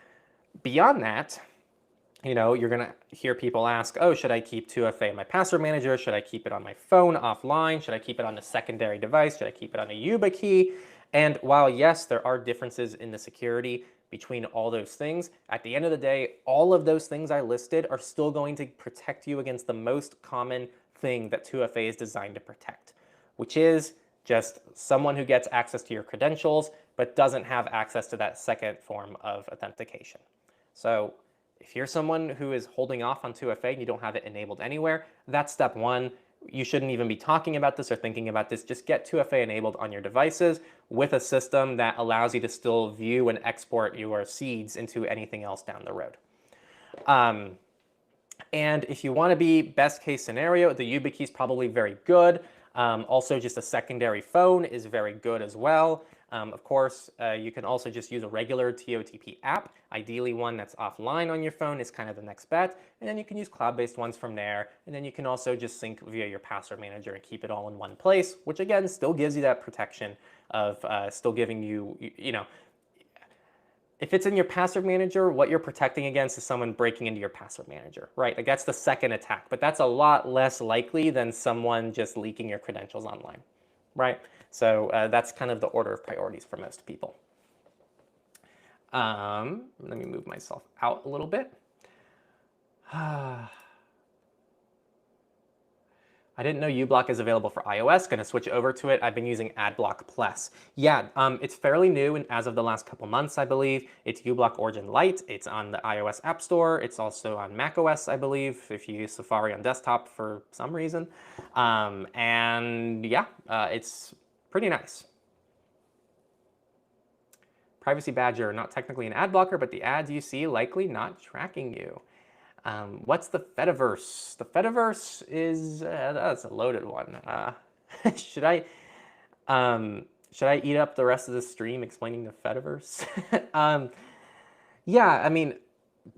beyond that, you know, you're going to hear people ask, oh, should I keep 2FA in my password manager? Should I keep it on my phone offline? Should I keep it on a secondary device? Should I keep it on a YubiKey? And while, yes, there are differences in the security between all those things, at the end of the day, all of those things I listed are still going to protect you against the most common thing that 2FA is designed to protect, which is just someone who gets access to your credentials but doesn't have access to that second form of authentication. So if you're someone who is holding off on 2FA and you don't have it enabled anywhere, that's step one. You shouldn't even be talking about this or thinking about this. Just get 2FA enabled on your devices with a system that allows you to still view and export your seeds into anything else down the road. And if you want to be best case scenario, the YubiKey is probably very good. Also, just a secondary phone is very good as well. Of course, you can also just use a regular TOTP app, ideally one that's offline on your phone is kind of the next bet, and then you can use cloud-based ones from there, and then you can also just sync via your password manager and keep it all in one place, which again still gives you that protection of still giving you, if it's in your password manager, what you're protecting against is someone breaking into your password manager, right? Like that's the second attack, but that's a lot less likely than someone just leaking your credentials online, right? So that's kind of the order of priorities for most people. Let me move myself out a little bit. I didn't know uBlock is available for iOS. Going to switch over to it. I've been using AdBlock Plus. Yeah, it's fairly new, and as of the last couple months, I believe. It's uBlock Origin Lite. It's on the iOS App Store. It's also on macOS, I believe, if you use Safari on desktop for some reason. And yeah, it's pretty nice. Privacy Badger, not technically an ad blocker, but the ads you see likely not tracking you. What's the Fediverse? The Fediverse is, that's a loaded one. Should I eat up the rest of the stream explaining the Fediverse? Yeah, I mean,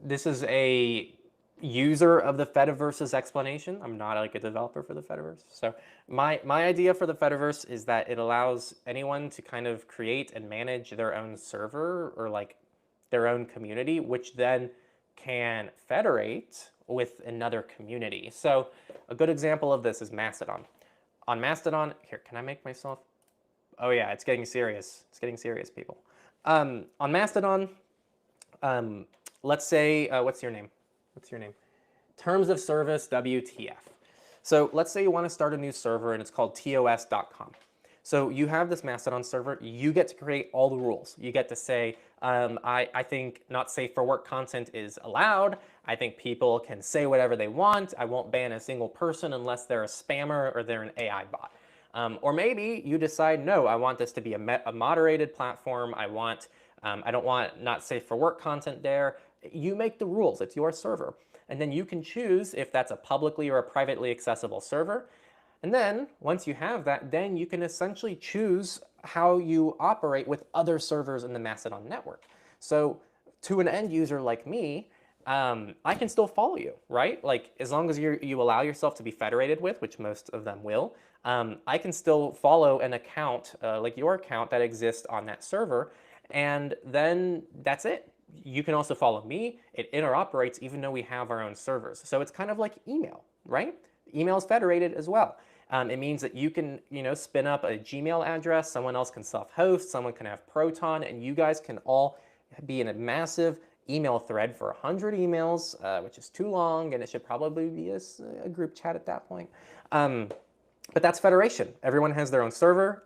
this is a user of the Fediverse's explanation. I'm not like a developer for the Fediverse. So my idea for the Fediverse is that it allows anyone to kind of create and manage their own server or like their own community, which then can federate with another community. So a good example of this is Mastodon. On Mastodon, here, can I make myself? Oh yeah, it's getting serious. It's getting serious, people. On Mastodon, let's say, what's your name? What's your name? Terms of Service WTF. So let's say you want to start a new server and it's called tos.com. So you have this Mastodon server, you get to create all the rules. You get to say, I think not safe for work content is allowed. I think people can say whatever they want. I won't ban a single person unless they're a spammer or they're an AI bot. Or maybe you decide, no, I want this to be a moderated platform. I don't want not safe for work content there. You make the rules, it's your server. And then you can choose if that's a publicly or a privately accessible server. And then once you have that, then you can essentially choose how you operate with other servers in the Mastodon network. So to an end user like me, I can still follow you, right? Like as long as you allow yourself to be federated with, which most of them will, I can still follow an account like your account that exists on that server. And then that's it. You can also follow me. It interoperates even though we have our own servers. So it's kind of like email, right? Email is federated as well. It means that you can, spin up a Gmail address, someone else can self-host, someone can have Proton, and you guys can all be in a massive email thread for 100 emails, which is too long, and it should probably be a group chat at that point. But that's federation. Everyone has their own server.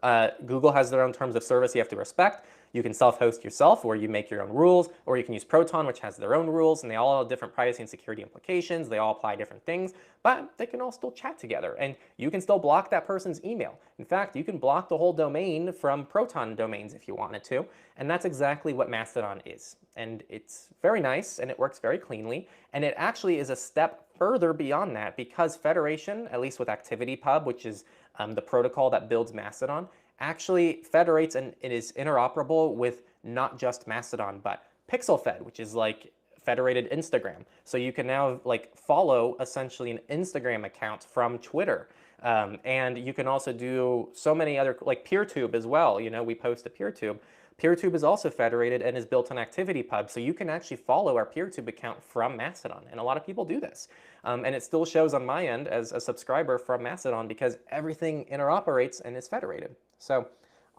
Google has their own terms of service you have to respect. You can self-host yourself where you make your own rules, or you can use Proton, which has their own rules, and they all have different privacy and security implications. They all apply different things, but they can all still chat together, and you can still block that person's email. In fact, you can block the whole domain from Proton domains if you wanted to, and that's exactly what Mastodon is. And it's very nice, and it works very cleanly, and it actually is a step further beyond that because Federation, at least with ActivityPub, which is the protocol that builds Mastodon, actually federates and it is interoperable with not just Mastodon, but PixelFed, which is like federated Instagram. So you can now like follow essentially an Instagram account from Twitter. And you can also do so many other, like PeerTube as well. We post to PeerTube. PeerTube is also federated and is built on ActivityPub, so you can actually follow our PeerTube account from Mastodon, and a lot of people do this. And it still shows on my end as a subscriber from Mastodon because everything interoperates and is federated. So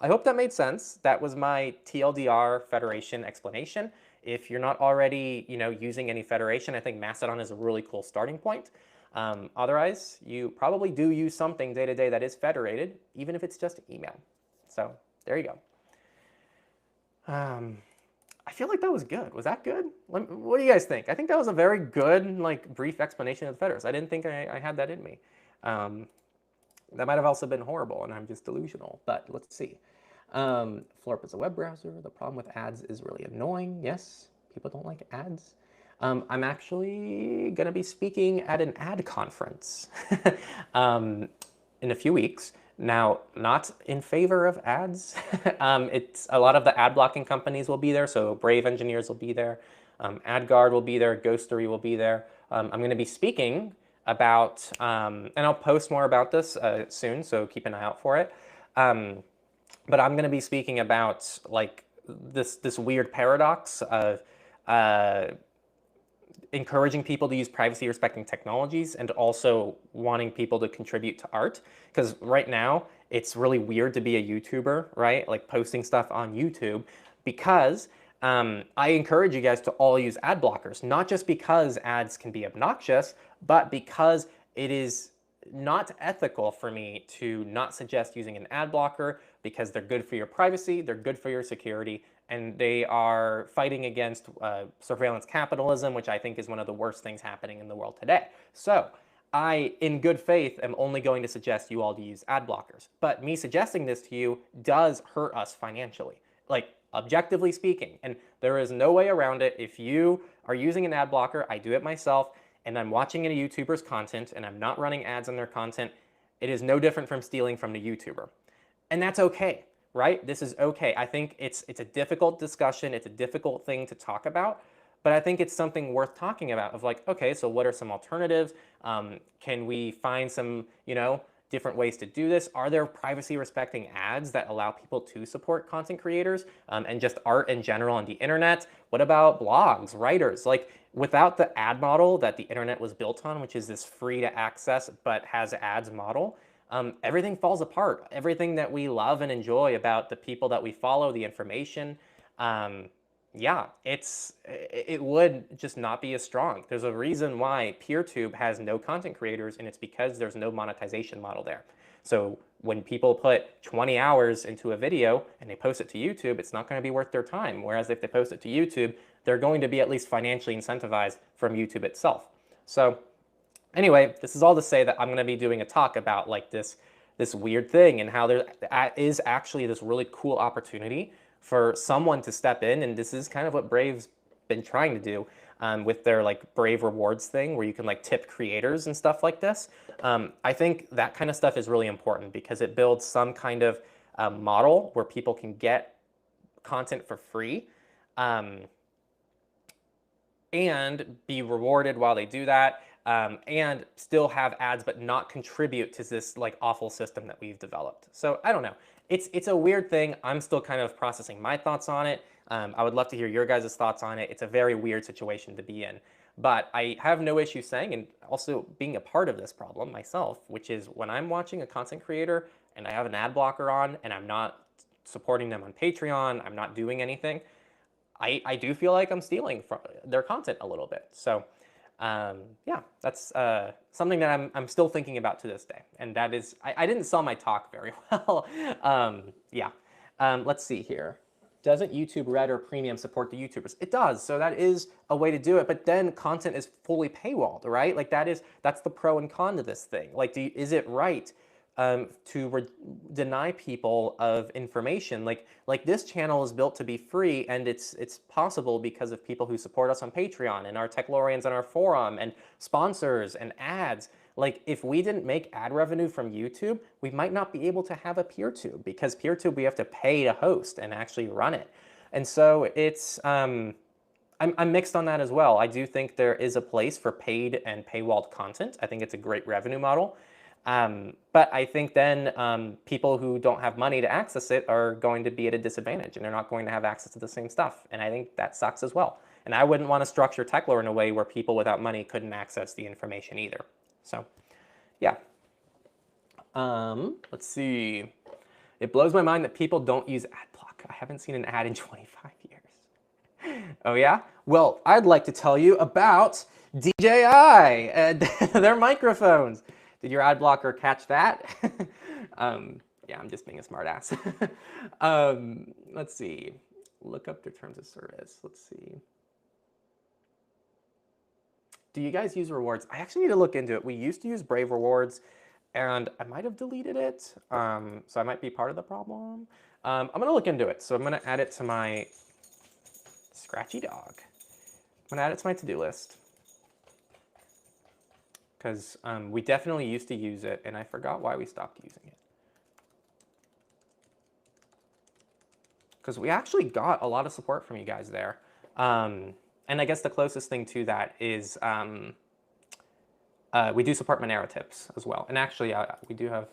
I hope that made sense. That was my TLDR federation explanation. If you're not already, using any federation, I think Mastodon is a really cool starting point. Otherwise, you probably do use something day-to-day that is federated, even if it's just email. So there you go. I feel like that was good. Was that good? What do you guys think? I think that was a very good, brief explanation of the Fediverse. I didn't think I had that in me. That might have also been horrible, and I'm just delusional. But let's see. Florp is a web browser. The problem with ads is really annoying. Yes, people don't like ads. I'm actually going to be speaking at an ad conference in a few weeks. Now, not in favor of ads. It's a lot of the ad blocking companies will be there. So Brave engineers will be there. AdGuard will be there. Ghostery will be there. I'm going to be speaking about, and I'll post more about this soon, so keep an eye out for it. But I'm going to be speaking about like this weird paradox of encouraging people to use privacy respecting technologies and also wanting people to contribute to art. Because right now it's really weird to be a YouTuber, right? Like posting stuff on YouTube, because I encourage you guys to all use ad blockers, not just because ads can be obnoxious, but because it is not ethical for me to not suggest using an ad blocker, because they're good for your privacy, they're good for your security, and they are fighting against surveillance capitalism, which I think is one of the worst things happening in the world today. So I, in good faith, am only going to suggest you all to use ad blockers. But me suggesting this to you does hurt us financially, like objectively speaking. And there is no way around it. If you are using an ad blocker, I do it myself, and I'm watching a YouTuber's content and I'm not running ads on their content, it is no different from stealing from the YouTuber. And that's okay, right? This is okay. I think it's a difficult discussion. It's a difficult thing to talk about, but I think it's something worth talking about of like, okay, so what are some alternatives? Can we find some, different ways to do this? Are there privacy respecting ads that allow people to support content creators and just art in general on the internet? What about blogs, writers? Like without the ad model that the internet was built on, which is this free to access but has ads model, everything falls apart. Everything that we love and enjoy about the people that we follow, the information, yeah, it would just not be as strong. There's a reason why PeerTube has no content creators, and it's because there's no monetization model there. So when people put 20 hours into a video and they post it to YouTube, it's not going to be worth their time. Whereas if they post it to YouTube, they're going to be at least financially incentivized from YouTube itself. So anyway, this is all to say that I'm going to be doing a talk about like this weird thing and how there is actually this really cool opportunity for someone to step in, and this is kind of what Brave's been trying to do with their like Brave Rewards thing, where you can like tip creators and stuff like this. I think that kind of stuff is really important because it builds some kind of model where people can get content for free and be rewarded while they do that. And still have ads but not contribute to this like awful system that we've developed. So I don't know. It's a weird thing. I'm still kind of processing my thoughts on it. I would love to hear your guys' thoughts on it. It's a very weird situation to be in. But I have no issue saying, and also being a part of this problem myself, which is when I'm watching a content creator and I have an ad blocker on and I'm not supporting them on Patreon, I'm not doing anything, I do feel like I'm stealing from their content a little bit. So yeah, that's something that I'm still thinking about to this day. And that is, I didn't sell my talk very well. Yeah. Let's see here. Doesn't YouTube Red or Premium support the YouTubers? It does. So that is a way to do it. But then content is fully paywalled, right? Like that's the pro and con to this thing. Like, is it right to deny people of information? Like this channel is built to be free, and it's possible because of people who support us on Patreon and our Techlorians on our forum and sponsors and ads. Like if we didn't make ad revenue from YouTube, we might not be able to have a PeerTube, because PeerTube we have to pay to host and actually run it. And so it's I'm mixed on that as well. I do think there is a place for paid and paywalled content. I think it's a great revenue model. But I think then people who don't have money to access it are going to be at a disadvantage, and they're not going to have access to the same stuff. And I think that sucks as well. And I wouldn't want to structure Techlore in a way where people without money couldn't access the information either. So, yeah. Let's see. It blows my mind that people don't use AdBlock. I haven't seen an ad in 25 years. Oh yeah? Well, I'd like to tell you about DJI and their microphones. Did your ad blocker catch that? Yeah, I'm just being a smart ass. Let's see. Look up their terms of service. Let's see. Do you guys use rewards? I actually need to look into it. We used to use Brave Rewards, and I might have deleted it, so I might be part of the problem. I'm going to look into it. So I'm going to add it to my Scratchy Dog. I'm going to add it to my to-do list, because we definitely used to use it, and I forgot why we stopped using it. because we actually got a lot of support from you guys there. And I guess the closest thing to that is we do support Monero tips as well. And actually, we do have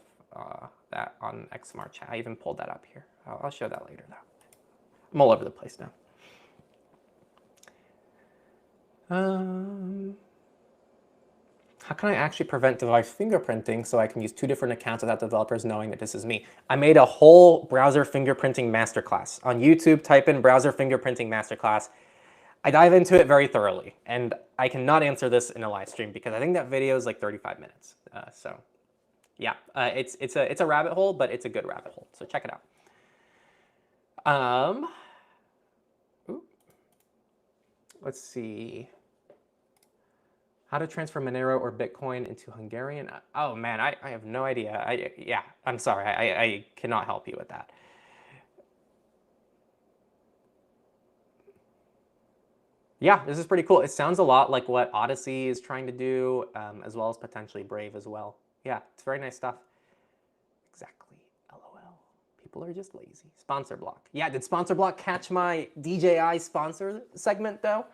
that on XMR chat. I even pulled that up here. I'll show that later, though. I'm all over the place now. How can I actually prevent device fingerprinting so I can use 2 different accounts without developers knowing that this is me? I made a whole browser fingerprinting masterclass. On YouTube, type in browser fingerprinting masterclass. I dive into it very thoroughly, and I cannot answer this in a live stream because I think that video is like 35 minutes. So yeah, it's a rabbit hole, but it's a good rabbit hole. So check it out. Let's see. How to transfer Monero or Bitcoin into Hungarian? Oh man, I have no idea. Yeah, I'm sorry. I cannot help you with that. Yeah, this is pretty cool. It sounds a lot like what Odyssey is trying to do, as well as potentially Brave as well. Yeah, it's very nice stuff. Exactly. LOL. People are just lazy. Sponsor block. Yeah, did sponsor block catch my DJI sponsor segment though?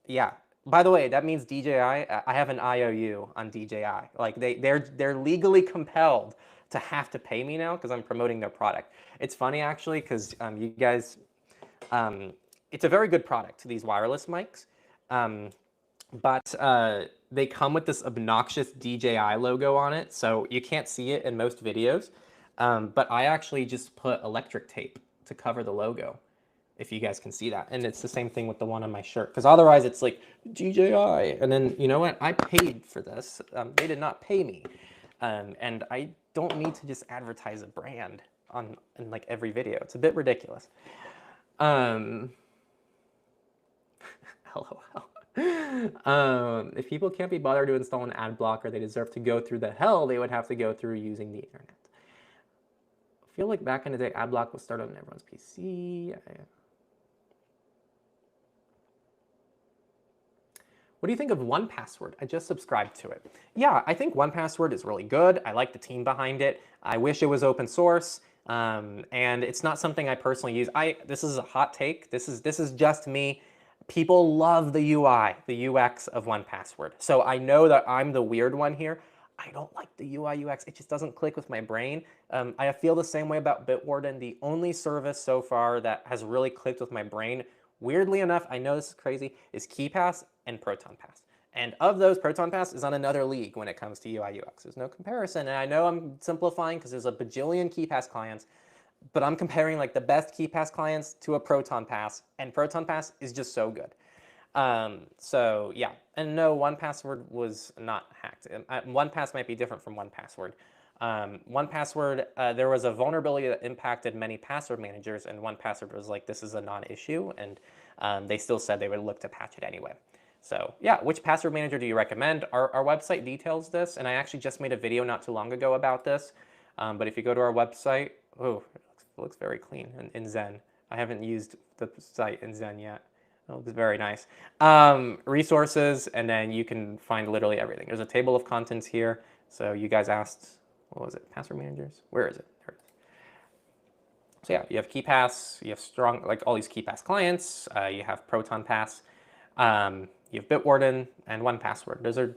Yeah. By the way, that means DJI. I have an IOU on DJI. Like they're legally compelled to have to pay me now because I'm promoting their product. It's funny actually because you guys, it's a very good product, these wireless mics, but they come with this obnoxious DJI logo on it, so you can't see it in most videos. But I actually just put electric tape to cover the logo, if you guys can see that. And it's the same thing with the one on my shirt, because otherwise it's like DJI. And then, you know what? I paid for this. They did not pay me. And I don't need to just advertise a brand in like every video. It's a bit ridiculous. LOL. If people can't be bothered to install an ad blocker, they deserve to go through the hell they would have to go through using the internet. I feel like back in the day, ad block was started on everyone's PC. What do you think of 1Password? I just subscribed to it. Yeah, I think 1Password is really good. I like the team behind it. I wish it was open source. And it's not something I personally use. This is a hot take. This is just me. People love the UI, the UX of 1Password. So I know that I'm the weird one here. I don't like the UI UX. It just doesn't click with my brain. I feel the same way about Bitwarden. The only service so far that has really clicked with my brain, weirdly enough, I know this is crazy, is KeyPass and ProtonPass. And of those, ProtonPass is on another league when it comes to UI UX. There's no comparison. And I know I'm simplifying because there's a bajillion KeyPass clients, but I'm comparing like the best KeyPass clients to a ProtonPass, and ProtonPass is just so good. So yeah, and no, 1Password was not hacked. 1Pass might be different from 1Password. 1Password, there was a vulnerability that impacted many password managers, and 1Password was like, this is a non-issue, and they still said they would look to patch it anyway. So yeah, which password manager do you recommend? Our website details this, and I actually just made a video not too long ago about this. But if you go to our website, oh, it looks very clean in Zen. I haven't used the site in Zen yet. It looks very nice. Resources, and then you can find literally everything. There's a table of contents here. So you guys asked, what was it? Password managers? Where is it? There it is. So yeah, you have KeyPass, you have strong, like all these KeyPass clients, you have ProtonPass, you have Bitwarden, and 1Password. Those are,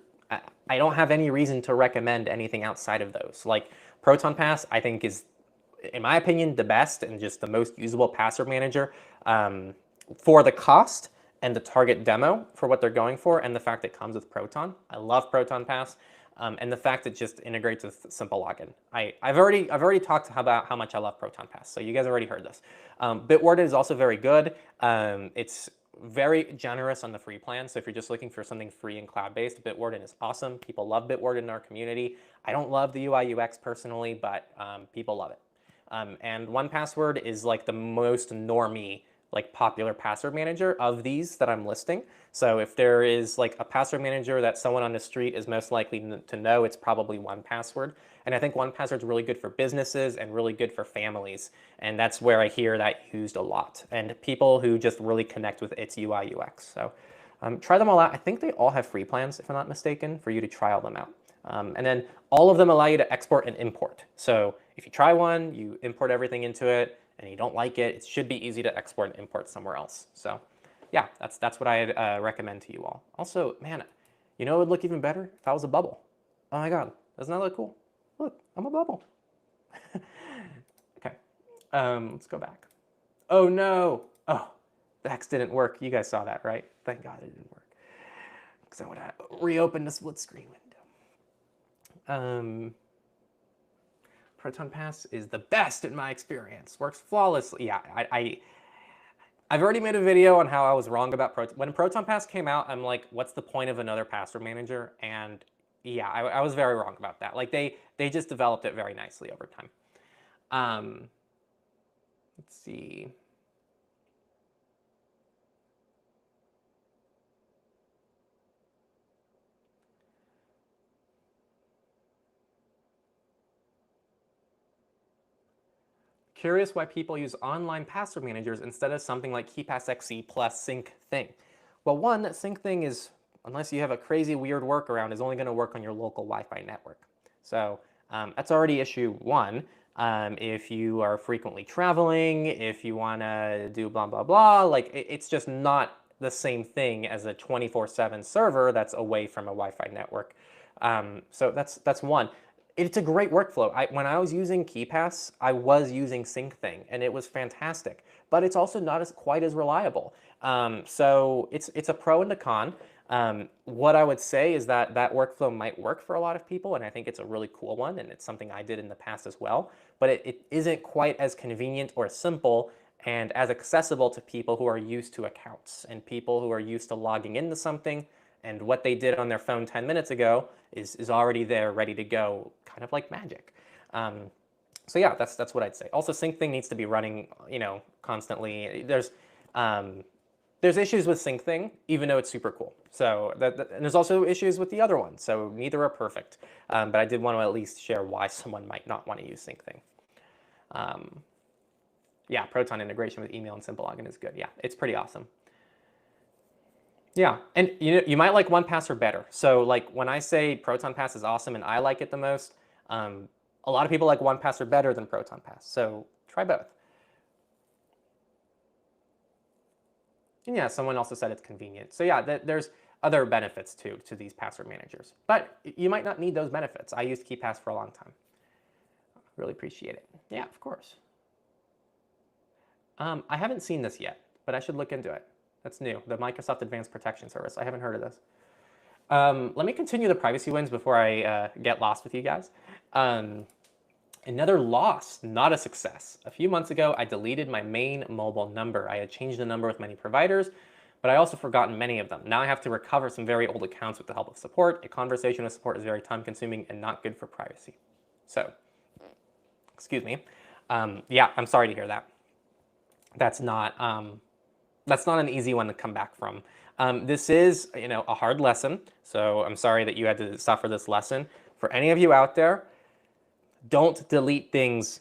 I don't have any reason to recommend anything outside of those. Like ProtonPass, I think is, in my opinion, the best and just the most usable password manager for the cost and the target demo for what they're going for, and the fact it comes with Proton. I love ProtonPass, and the fact it just integrates with simple login. I've already talked about how much I love ProtonPass, so you guys already heard this. Bitwarden is also very good. It's very generous on the free plan, so if you're just looking for something free and cloud-based, Bitwarden is awesome. People love Bitwarden in our community. I don't love the UI UX personally, but people love it. And 1Password is like the most normie, like popular password manager of these that I'm listing. So if there is like a password manager that someone on the street is most likely to know, it's probably 1Password. And I think 1Password is really good for businesses and really good for families. And that's where I hear that used a lot. And people who just really connect with its UI UX. So try them all out. I think they all have free plans, if I'm not mistaken, for you to trial them out. And then all of them allow you to export and import. So if you try one, you import everything into it, and you don't like it, it should be easy to export and import somewhere else. So yeah, that's what I recommend to you all. Also, man, you know it would look even better if I was a bubble. Oh my God, doesn't that look cool? Look, I'm a bubble. Okay, let's go back. Oh no, oh, the hex didn't work. You guys saw that, right? Thank God it didn't work. Because I would have reopened the split screen window. Proton Pass is the best in my experience. Works flawlessly. Yeah, I've already made a video on how I was wrong about Proton. When Proton Pass came out, I'm like, what's the point of another password manager? And yeah, I was very wrong about that. Like they just developed it very nicely over time. Let's see. Curious why people use online password managers instead of something like KeePassXC plus SyncThing. Well, one, SyncThing is, unless you have a crazy weird workaround, is only going to work on your local Wi-Fi network. So that's already issue one. If you are frequently traveling, if you want to do blah, blah, blah, like it's just not the same thing as a 24/7 server that's away from a Wi-Fi network. So that's one. It's a great workflow. When I was using KeePass, I was using SyncThing, and it was fantastic. But it's also not quite as reliable. So it's a pro and a con. What I would say is that workflow might work for a lot of people, and I think it's a really cool one, and it's something I did in the past as well. But it isn't quite as convenient or simple and as accessible to people who are used to accounts and people who are used to logging into something, and what they did on their phone 10 minutes ago is already there, ready to go, kind of like magic. So yeah, that's what I'd say. Also, SyncThing needs to be running, constantly. There's issues with SyncThing, even though it's super cool. So and there's also issues with the other one. So neither are perfect. But I did want to at least share why someone might not want to use SyncThing. Yeah, Proton integration with email and simple login is good. Yeah, it's pretty awesome. Yeah, and you might like 1Password better. So like when I say Proton Pass is awesome and I like it the most, a lot of people like 1Password better than Proton Pass. So try both. And yeah, someone also said it's convenient. So yeah, there's other benefits too to these password managers. But you might not need those benefits. I used KeePass for a long time. Really appreciate it. Yeah, of course. I haven't seen this yet, but I should look into it. That's new, the Microsoft Advanced Protection Service. I haven't heard of this. Let me continue the privacy wins before I get lost with you guys. Another loss, not a success. A few months ago, I deleted my main mobile number. I had changed the number with many providers, but I also forgotten many of them. Now I have to recover some very old accounts with the help of support. A conversation with support is very time-consuming and not good for privacy. So, excuse me. Yeah, I'm sorry to hear that. That's not an easy one to come back from. This is, a hard lesson. So I'm sorry that you had to suffer this lesson. For any of you out there, don't delete things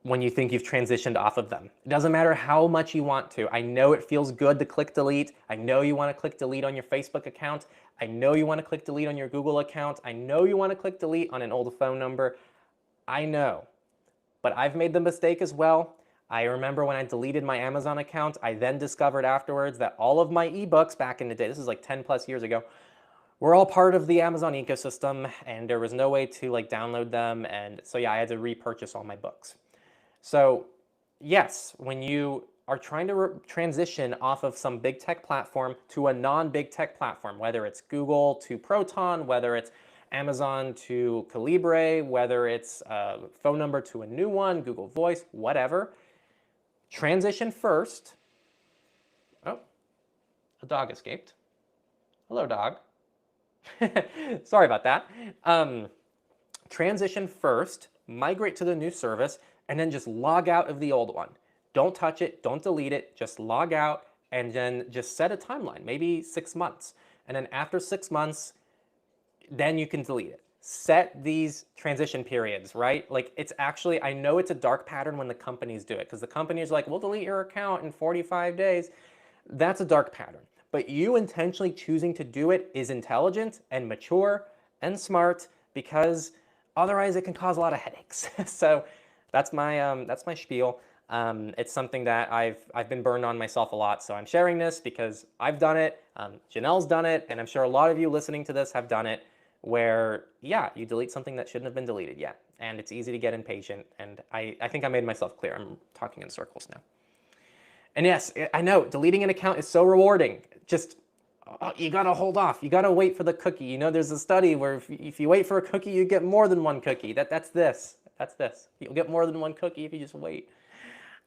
when you think you've transitioned off of them. It doesn't matter how much you want to. I know it feels good to click delete. I know you want to click delete on your Facebook account. I know you want to click delete on your Google account. I know you want to click delete on an old phone number. I know. But I've made the mistake as well. I remember when I deleted my Amazon account, I then discovered afterwards that all of my ebooks back in the day, this is like 10 plus years ago, were all part of the Amazon ecosystem, and there was no way to download them. And so yeah, I had to repurchase all my books. So yes, when you are trying to transition off of some big tech platform to a non-big tech platform, whether it's Google to Proton, whether it's Amazon to Calibre, whether it's a phone number to a new one, Google Voice, whatever, transition first. Oh, a dog escaped. Hello, dog. Sorry about that. Transition first, migrate to the new service, and then just log out of the old one. Don't touch it, don't delete it, just log out, and then just set a timeline, maybe 6 months. And then after 6 months, then you can delete it. Set these transition periods, right? Like it's actually, I know it's a dark pattern when the companies do it, because the companies are like, we'll delete your account in 45 days. That's a dark pattern. But you intentionally choosing to do it is intelligent and mature and smart, because otherwise it can cause a lot of headaches. So that's my spiel. It's something that I've been burned on myself a lot, so I'm sharing this because I've done it, Janelle's done it, and I'm sure a lot of you listening to this have done it, where, yeah, you delete something that shouldn't have been deleted yet, and it's easy to get impatient, and I think I made myself clear. I'm talking in circles now. And yes, I know, deleting an account is so rewarding. Just, you gotta hold off. You gotta wait for the cookie. You know, there's a study where if you wait for a cookie, you get more than one cookie. That's this. That's this. You'll get more than one cookie if you just wait.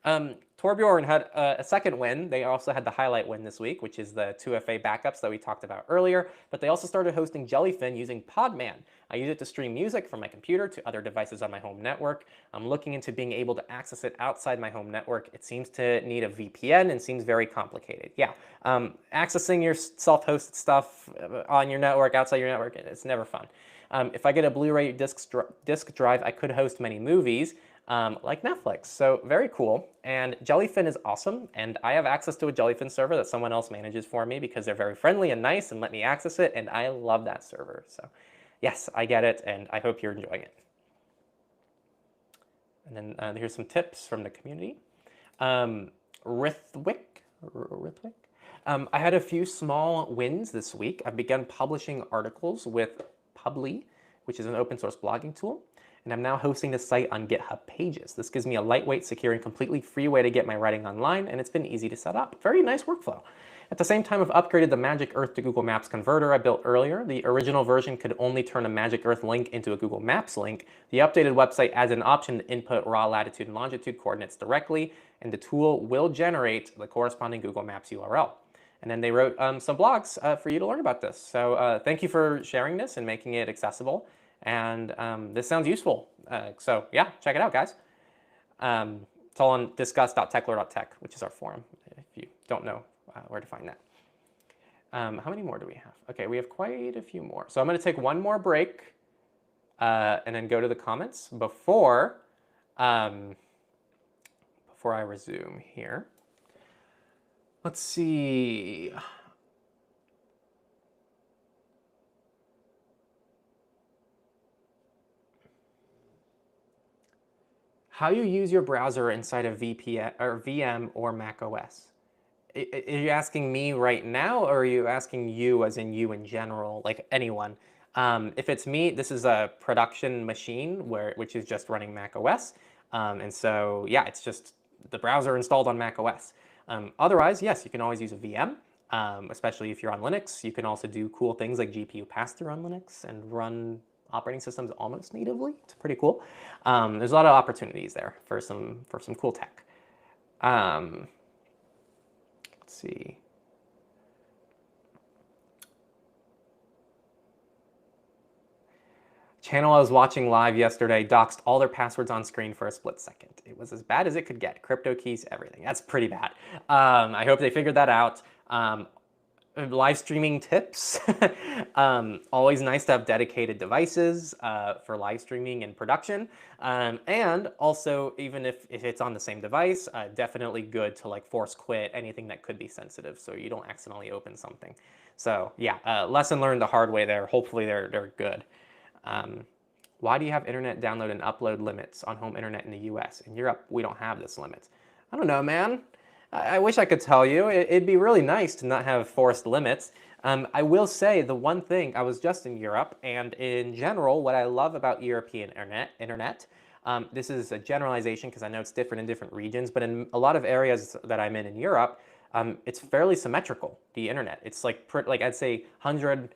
Torbjorn had a second win. They also had the highlight win this week, which is the 2FA backups that we talked about earlier, but they also started hosting Jellyfin using Podman. I use it to stream music from my computer to other devices on my home network. I'm looking into being able to access it outside my home network. It seems to need a VPN and seems very complicated. Yeah, accessing your self-hosted stuff on your network, outside your network, it's never fun. If I get a Blu-ray disc drive, I could host many movies, like Netflix. So very cool. And Jellyfin is awesome. And I have access to a Jellyfin server that someone else manages for me because they're very friendly and nice and let me access it. And I love that server. So yes, I get it. And I hope you're enjoying it. And then here's some tips from the community. Rithwick. I had a few small wins this week. I've begun publishing articles with Publi, which is an open source blogging tool. And I'm now hosting the site on GitHub Pages. This gives me a lightweight, secure, and completely free way to get my writing online, and it's been easy to set up. Very nice workflow. At the same time, I've upgraded the Magic Earth to Google Maps converter I built earlier. The original version could only turn a Magic Earth link into a Google Maps link. The updated website adds an option to input raw latitude and longitude coordinates directly, and the tool will generate the corresponding Google Maps URL. And then they wrote some blogs for you to learn about this. So thank you for sharing this and making it accessible. And this sounds useful. So yeah, check it out, guys. It's all on discuss.techlore.tech, which is our forum, if you don't know where to find that. How many more do we have? Okay, we have quite a few more. So I'm going to take one more break and then go to the comments before I resume here. Let's see. How you use your browser inside of VPN or VM or Mac OS. Are you asking me right now, or are you asking you as in you in general, like anyone? If it's me, this is a production machine which is just running Mac OS. And so, yeah, it's just the browser installed on Mac OS. Otherwise, yes, you can always use a VM, especially if you're on Linux. You can also do cool things like GPU pass-through on Linux and run operating systems almost natively. It's pretty cool. There's a lot of opportunities there for some cool tech. Let's see. Channel I was watching live yesterday doxed all their passwords on screen for a split second. It was as bad as it could get. Crypto keys, everything. That's pretty bad. I hope they figured that out. Live streaming tips. Always nice to have dedicated devices for live streaming and production. And also, even if it's on the same device, definitely good to like force quit anything that could be sensitive so you don't accidentally open something. So yeah, lesson learned the hard way there. Hopefully they're good. Why do you have internet download and upload limits on home internet in the US? In Europe, we don't have this limit. I don't know, man. I wish I could tell you. It'd be really nice to not have forced limits. I will say the one thing, I was just in Europe, and in general, what I love about European internet, this is a generalization because I know it's different in different regions, but in a lot of areas that I'm in Europe, it's fairly symmetrical, the internet. It's like I'd say 100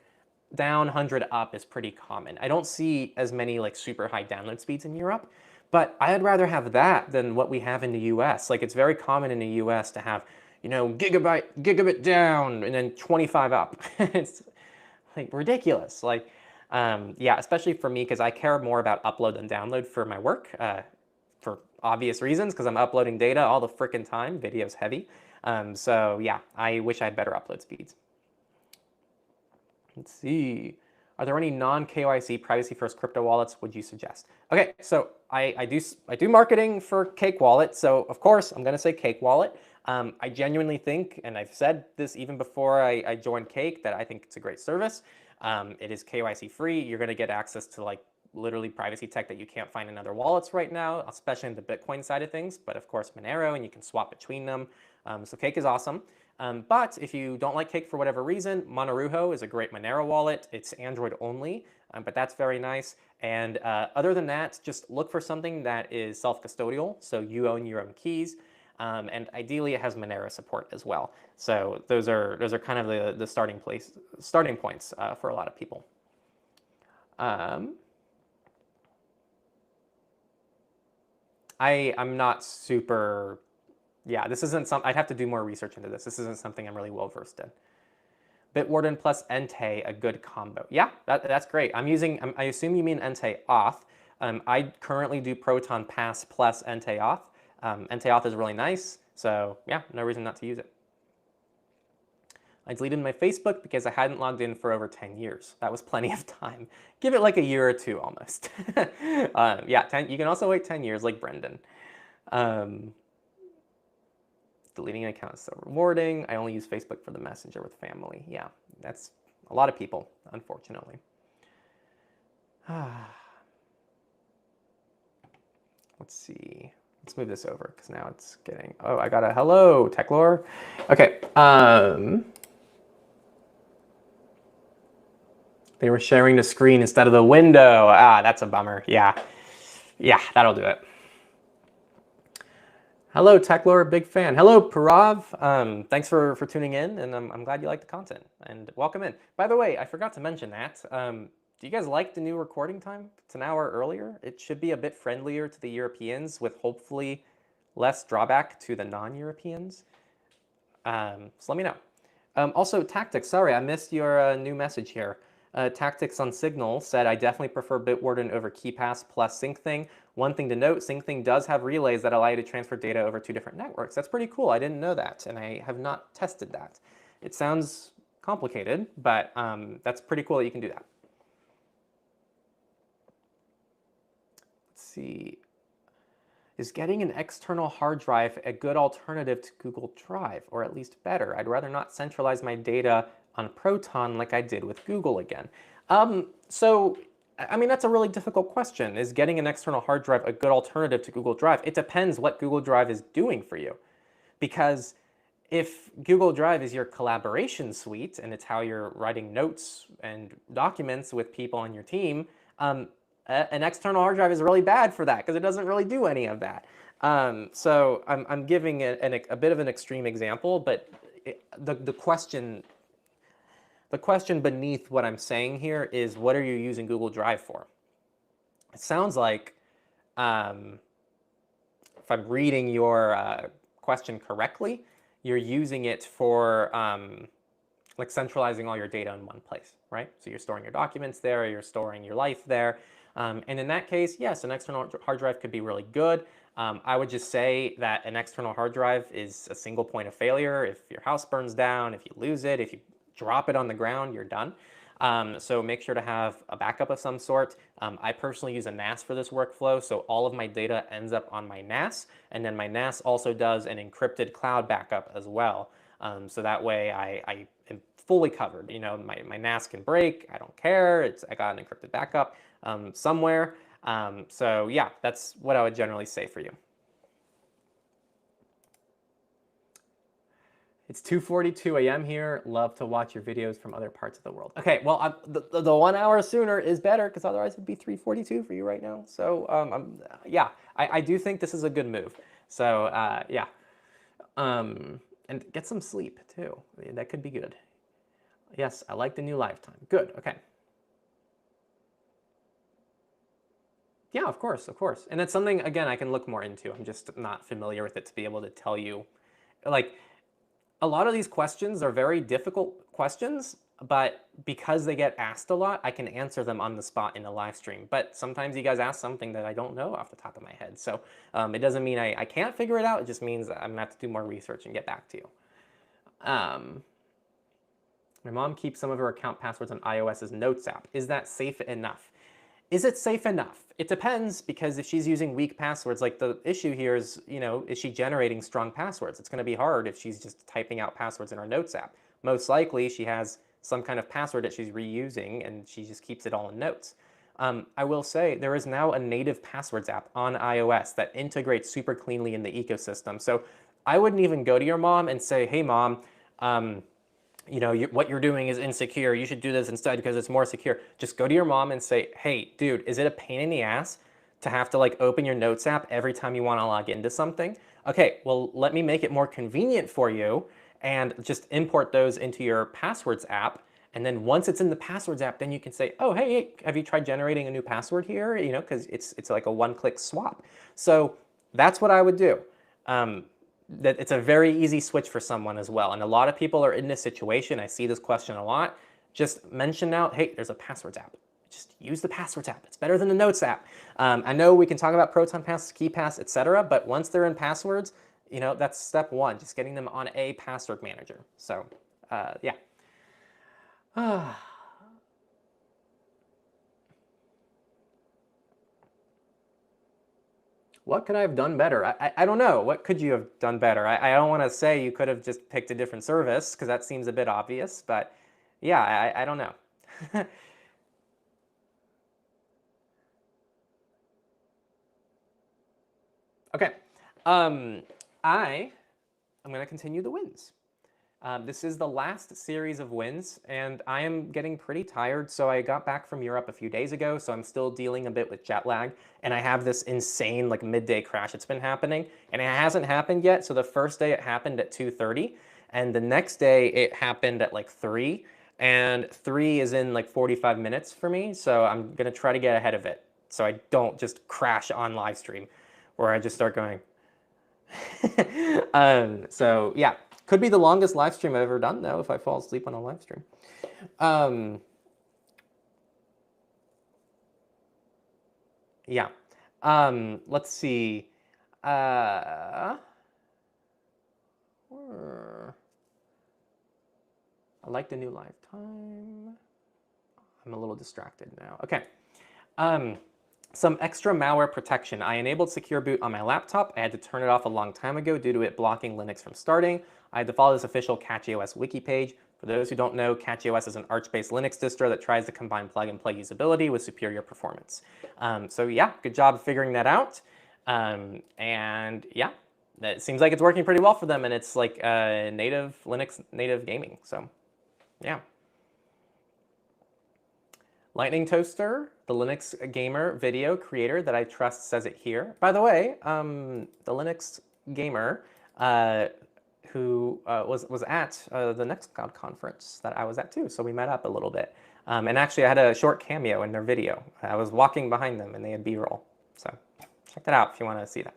down, 100 up is pretty common. I don't see as many like super high download speeds in Europe, but I'd rather have that than what we have in the US. Like it's very common in the US to have, you know, gigabit down and then 25 up. It's like ridiculous. Like, yeah, especially for me, because I care more about upload than download for my work, for obvious reasons, because I'm uploading data all the frickin' time. Video's heavy. So yeah, I wish I had better upload speeds. Let's see. Are there any non-KYC privacy-first crypto wallets would you suggest? Okay, so I do marketing for Cake Wallet, so of course I'm going to say Cake Wallet. I genuinely think, and I've said this even before I joined Cake, that I think it's a great service. It is KYC free. You're going to get access to like literally privacy tech that you can't find in other wallets right now, especially in the Bitcoin side of things, but of course Monero, and you can swap between them. So Cake is awesome. But if you don't like Cake for whatever reason, Monarujo is a great Monero wallet. It's Android only, but that's very nice. And other than that, just look for something that is self-custodial, so you own your own keys. And ideally, it has Monero support as well. So those are kind of the starting points for a lot of people. I'm not super. Yeah, this isn't some. I'd have to do more research into this. This isn't something I'm really well versed in. Bitwarden plus Ente, a good combo. Yeah, that's great. I assume you mean Ente Auth. I currently do Proton Pass plus Ente Auth. Ente Auth is really nice, so yeah, no reason not to use it. I deleted my Facebook because I hadn't logged in for over 10 years. That was plenty of time. Give it like a year or two almost. Yeah, you can also wait 10 years like Brendan. Deleting an account is so rewarding. I only use Facebook for the Messenger with family. Yeah, that's a lot of people, unfortunately. Let's see. Let's move this over because now it's getting. Oh, I got a hello, Techlore. Okay. They were sharing the screen instead of the window. That's a bummer. Yeah, that'll do it. Hello, Techlore, big fan. Hello, Parav. Thanks for tuning in, and I'm glad you like the content. And welcome in. By the way, I forgot to mention that. Do you guys like the new recording time? It's an hour earlier. It should be a bit friendlier to the Europeans with hopefully less drawback to the non-Europeans. So let me know. Also, Tactics, sorry, I missed your new message here. Tactics on Signal said, I definitely prefer Bitwarden over KeePass plus SyncThing. One thing to note, SyncThing does have relays that allow you to transfer data over 2 different networks. That's pretty cool. I didn't know that, and I have not tested that. It sounds complicated, but that's pretty cool that you can do that. Let's see. Is getting an external hard drive a good alternative to Google Drive, or at least better? I'd rather not centralize my data on Proton like I did with Google again. So, I mean, that's a really difficult question. Is getting an external hard drive a good alternative to Google Drive? It depends what Google Drive is doing for you. Because if Google Drive is your collaboration suite and it's how you're writing notes and documents with people on your team, an external hard drive is really bad for that because it doesn't really do any of that. So I'm giving a bit of an extreme example, but the question beneath what I'm saying here is, what are you using Google Drive for? It sounds like, if I'm reading your question correctly, you're using it for like centralizing all your data in one place, right? So you're storing your documents there, you're storing your life there. And in that case, yes, an external hard drive could be really good. I would just say that an external hard drive is a single point of failure. If your house burns down, if you lose it, if you drop it on the ground, you're done. So make sure to have a backup of some sort. I personally use a NAS for this workflow, so all of my data ends up on my NAS, and then my NAS also does an encrypted cloud backup as well. So that way I am fully covered. You know, my NAS can break, I don't care, I got an encrypted backup somewhere. So yeah, that's what I would generally say for you. It's 2:42 a.m. here. Love to watch your videos from other parts of the world. Okay, well, the 1 hour sooner is better because otherwise it'd be 3:42 for you right now. So yeah, I do think this is a good move. So yeah, and get some sleep too. That could be good. Yes, I like the new lifetime. Good. Okay. Yeah, of course, of course. And it's something, again, I can look more into. I'm just not familiar with it to be able to tell you. Like, a lot of these questions are very difficult questions, but because they get asked a lot, I can answer them on the spot in a live stream. But sometimes you guys ask something that I don't know off the top of my head. So it doesn't mean I can't figure it out. It just means I'm going to have to do more research and get back to you. My mom keeps some of her account passwords on iOS's Notes app. Is that safe enough? Is it safe enough? It depends, because if she's using weak passwords, like the issue here is, you know, is she generating strong passwords? It's going to be hard if she's just typing out passwords in her Notes app. Most likely she has some kind of password that she's reusing and she just keeps it all in Notes. I will say there is now a native passwords app on iOS that integrates super cleanly in the ecosystem. So I wouldn't even go to your mom and say, hey, mom, you know, what you're doing is insecure. You should do this instead because it's more secure. Just go to your mom and say, hey, dude, is it a pain in the ass to have to like open your Notes app every time you want to log into something? Okay, well, let me make it more convenient for you and just import those into your passwords app. And then once it's in the passwords app, then you can say, oh, hey, have you tried generating a new password here? You know, because it's like a one-click swap. So that's what I would do. That it's a very easy switch for someone as well. And a lot of people are in this situation. I see this question a lot. Just mention out, hey, there's a passwords app. Just use the passwords app. It's better than the Notes app. I know we can talk about Proton Pass, KeyPass, etc., but once they're in passwords, you know, that's step one, just getting them on a password manager. So, yeah. What could I have done better? I don't know. What could you have done better? I don't want to say you could have just picked a different service because that seems a bit obvious, but yeah, I don't know. Okay. I am going to continue the wins. This is the last series of wins, and I am getting pretty tired. So I got back from Europe a few days ago, so I'm still dealing a bit with jet lag, and I have this insane like midday crash that's been happening, and it hasn't happened yet. So the first day it happened at 2:30, and the next day it happened at like 3, and 3 is in like 45 minutes for me. So I'm gonna try to get ahead of it, so I don't just crash on live stream, where I just start going. So yeah, could be the longest live stream I've ever done though if I fall asleep on a live stream. Yeah. Let's see. I like the new lifetime. I'm a little distracted now. Okay. Some extra malware protection. I enabled secure boot on my laptop. I had to turn it off a long time ago due to it blocking Linux from starting. I had to follow this official CatchOS wiki page. For those who don't know, CatchOS is an Arch-based Linux distro that tries to combine plug-and-play usability with superior performance. So yeah, good job figuring that out. And yeah, it seems like it's working pretty well for them, and it's like native Linux native gaming. So yeah. Lightning Toaster, the Linux gamer video creator that I trust, says it here. By the way, the Linux gamer who was at the Nextcloud conference that I was at too, so we met up a little bit. And actually, I had a short cameo in their video. I was walking behind them, and they had B-roll. So check that out if you want to see that.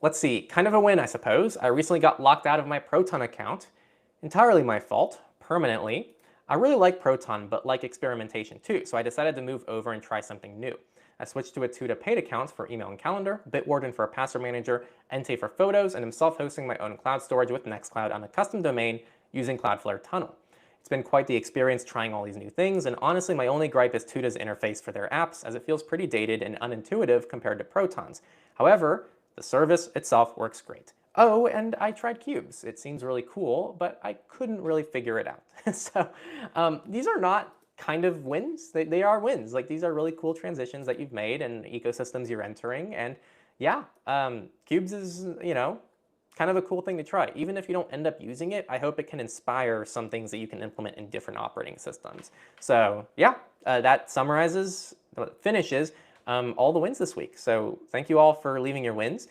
Let's see, kind of a win, I suppose. I recently got locked out of my Proton account. Entirely my fault, permanently. I really like Proton, but like experimentation too, so I decided to move over and try something new. I switched to a Tuda paid account for email and calendar, Bitwarden for a password manager, Ente for photos, and am self-hosting my own cloud storage with Nextcloud on a custom domain using Cloudflare Tunnel. It's been quite the experience trying all these new things, and honestly my only gripe is Tuda's interface for their apps, as it feels pretty dated and unintuitive compared to Proton's. However, the service itself works great. Oh, and I tried cubes. It seems really cool, but I couldn't really figure it out. So these are not kind of wins. They are wins. Like, these are really cool transitions that you've made and ecosystems you're entering. And yeah, cubes is, you know, kind of a cool thing to try. Even if you don't end up using it, I hope it can inspire some things that you can implement in different operating systems. So yeah, that summarizes, finishes all the wins this week. So thank you all for leaving your wins.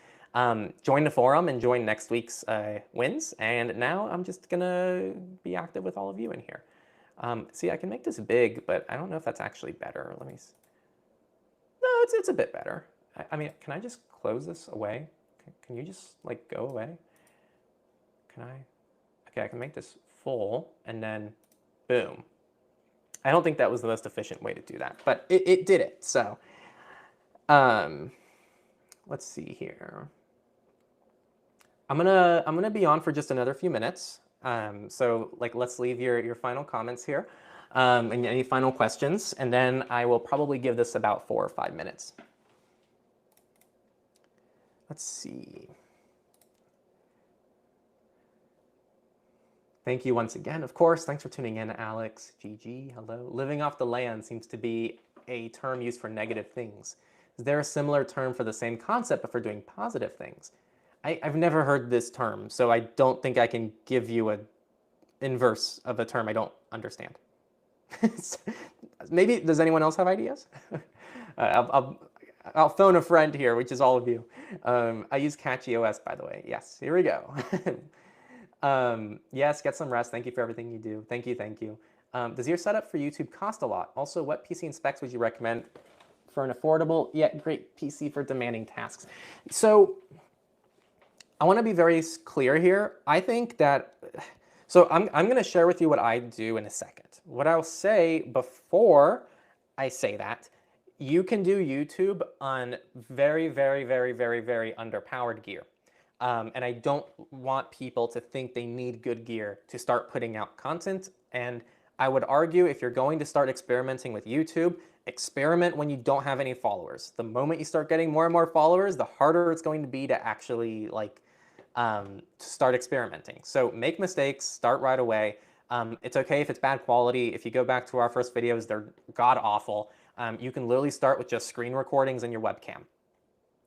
Join the forum and join next week's wins. And now I'm just gonna be active with all of you in here. See, I can make this big, but I don't know if that's actually better. Let me see. No, it's a bit better. I mean, can I just close this away? Can you just like go away? Can I? Okay, I can make this full and then boom. I don't think that was the most efficient way to do that, but it did it. So let's see here. I'm gonna be on for just another few minutes. So like, let's leave your final comments here and any final questions, and then I will probably give this about 4 or 5 minutes. Let's see. Thank you once again, of course. Thanks for tuning in, Alex. GG, hello. Living off the land seems to be a term used for negative things. Is there a similar term for the same concept but for doing positive things? I've never heard this term, so I don't think I can give you an inverse of a term I don't understand. Maybe, does anyone else have ideas? I'll phone a friend here, which is all of you. I use Catchy OS, by the way. Yes, here we go. Yes, get some rest. Thank you for everything you do. Thank you, thank you. Does your setup for YouTube cost a lot? Also, what PC and specs would you recommend for an affordable yet great PC for demanding tasks? So I want to be very clear here. I think that, so I'm going to share with you what I do in a second. What I'll say before I say that, you can do YouTube on very, very, very, very, very underpowered gear. And I don't want people to think they need good gear to start putting out content. And I would argue if you're going to start experimenting with YouTube, experiment when you don't have any followers. The moment you start getting more and more followers, the harder it's going to be to actually start experimenting. So make mistakes, start right away. It's okay if it's bad quality. If you go back to our first videos, they're god awful. You can literally start with just screen recordings and your webcam.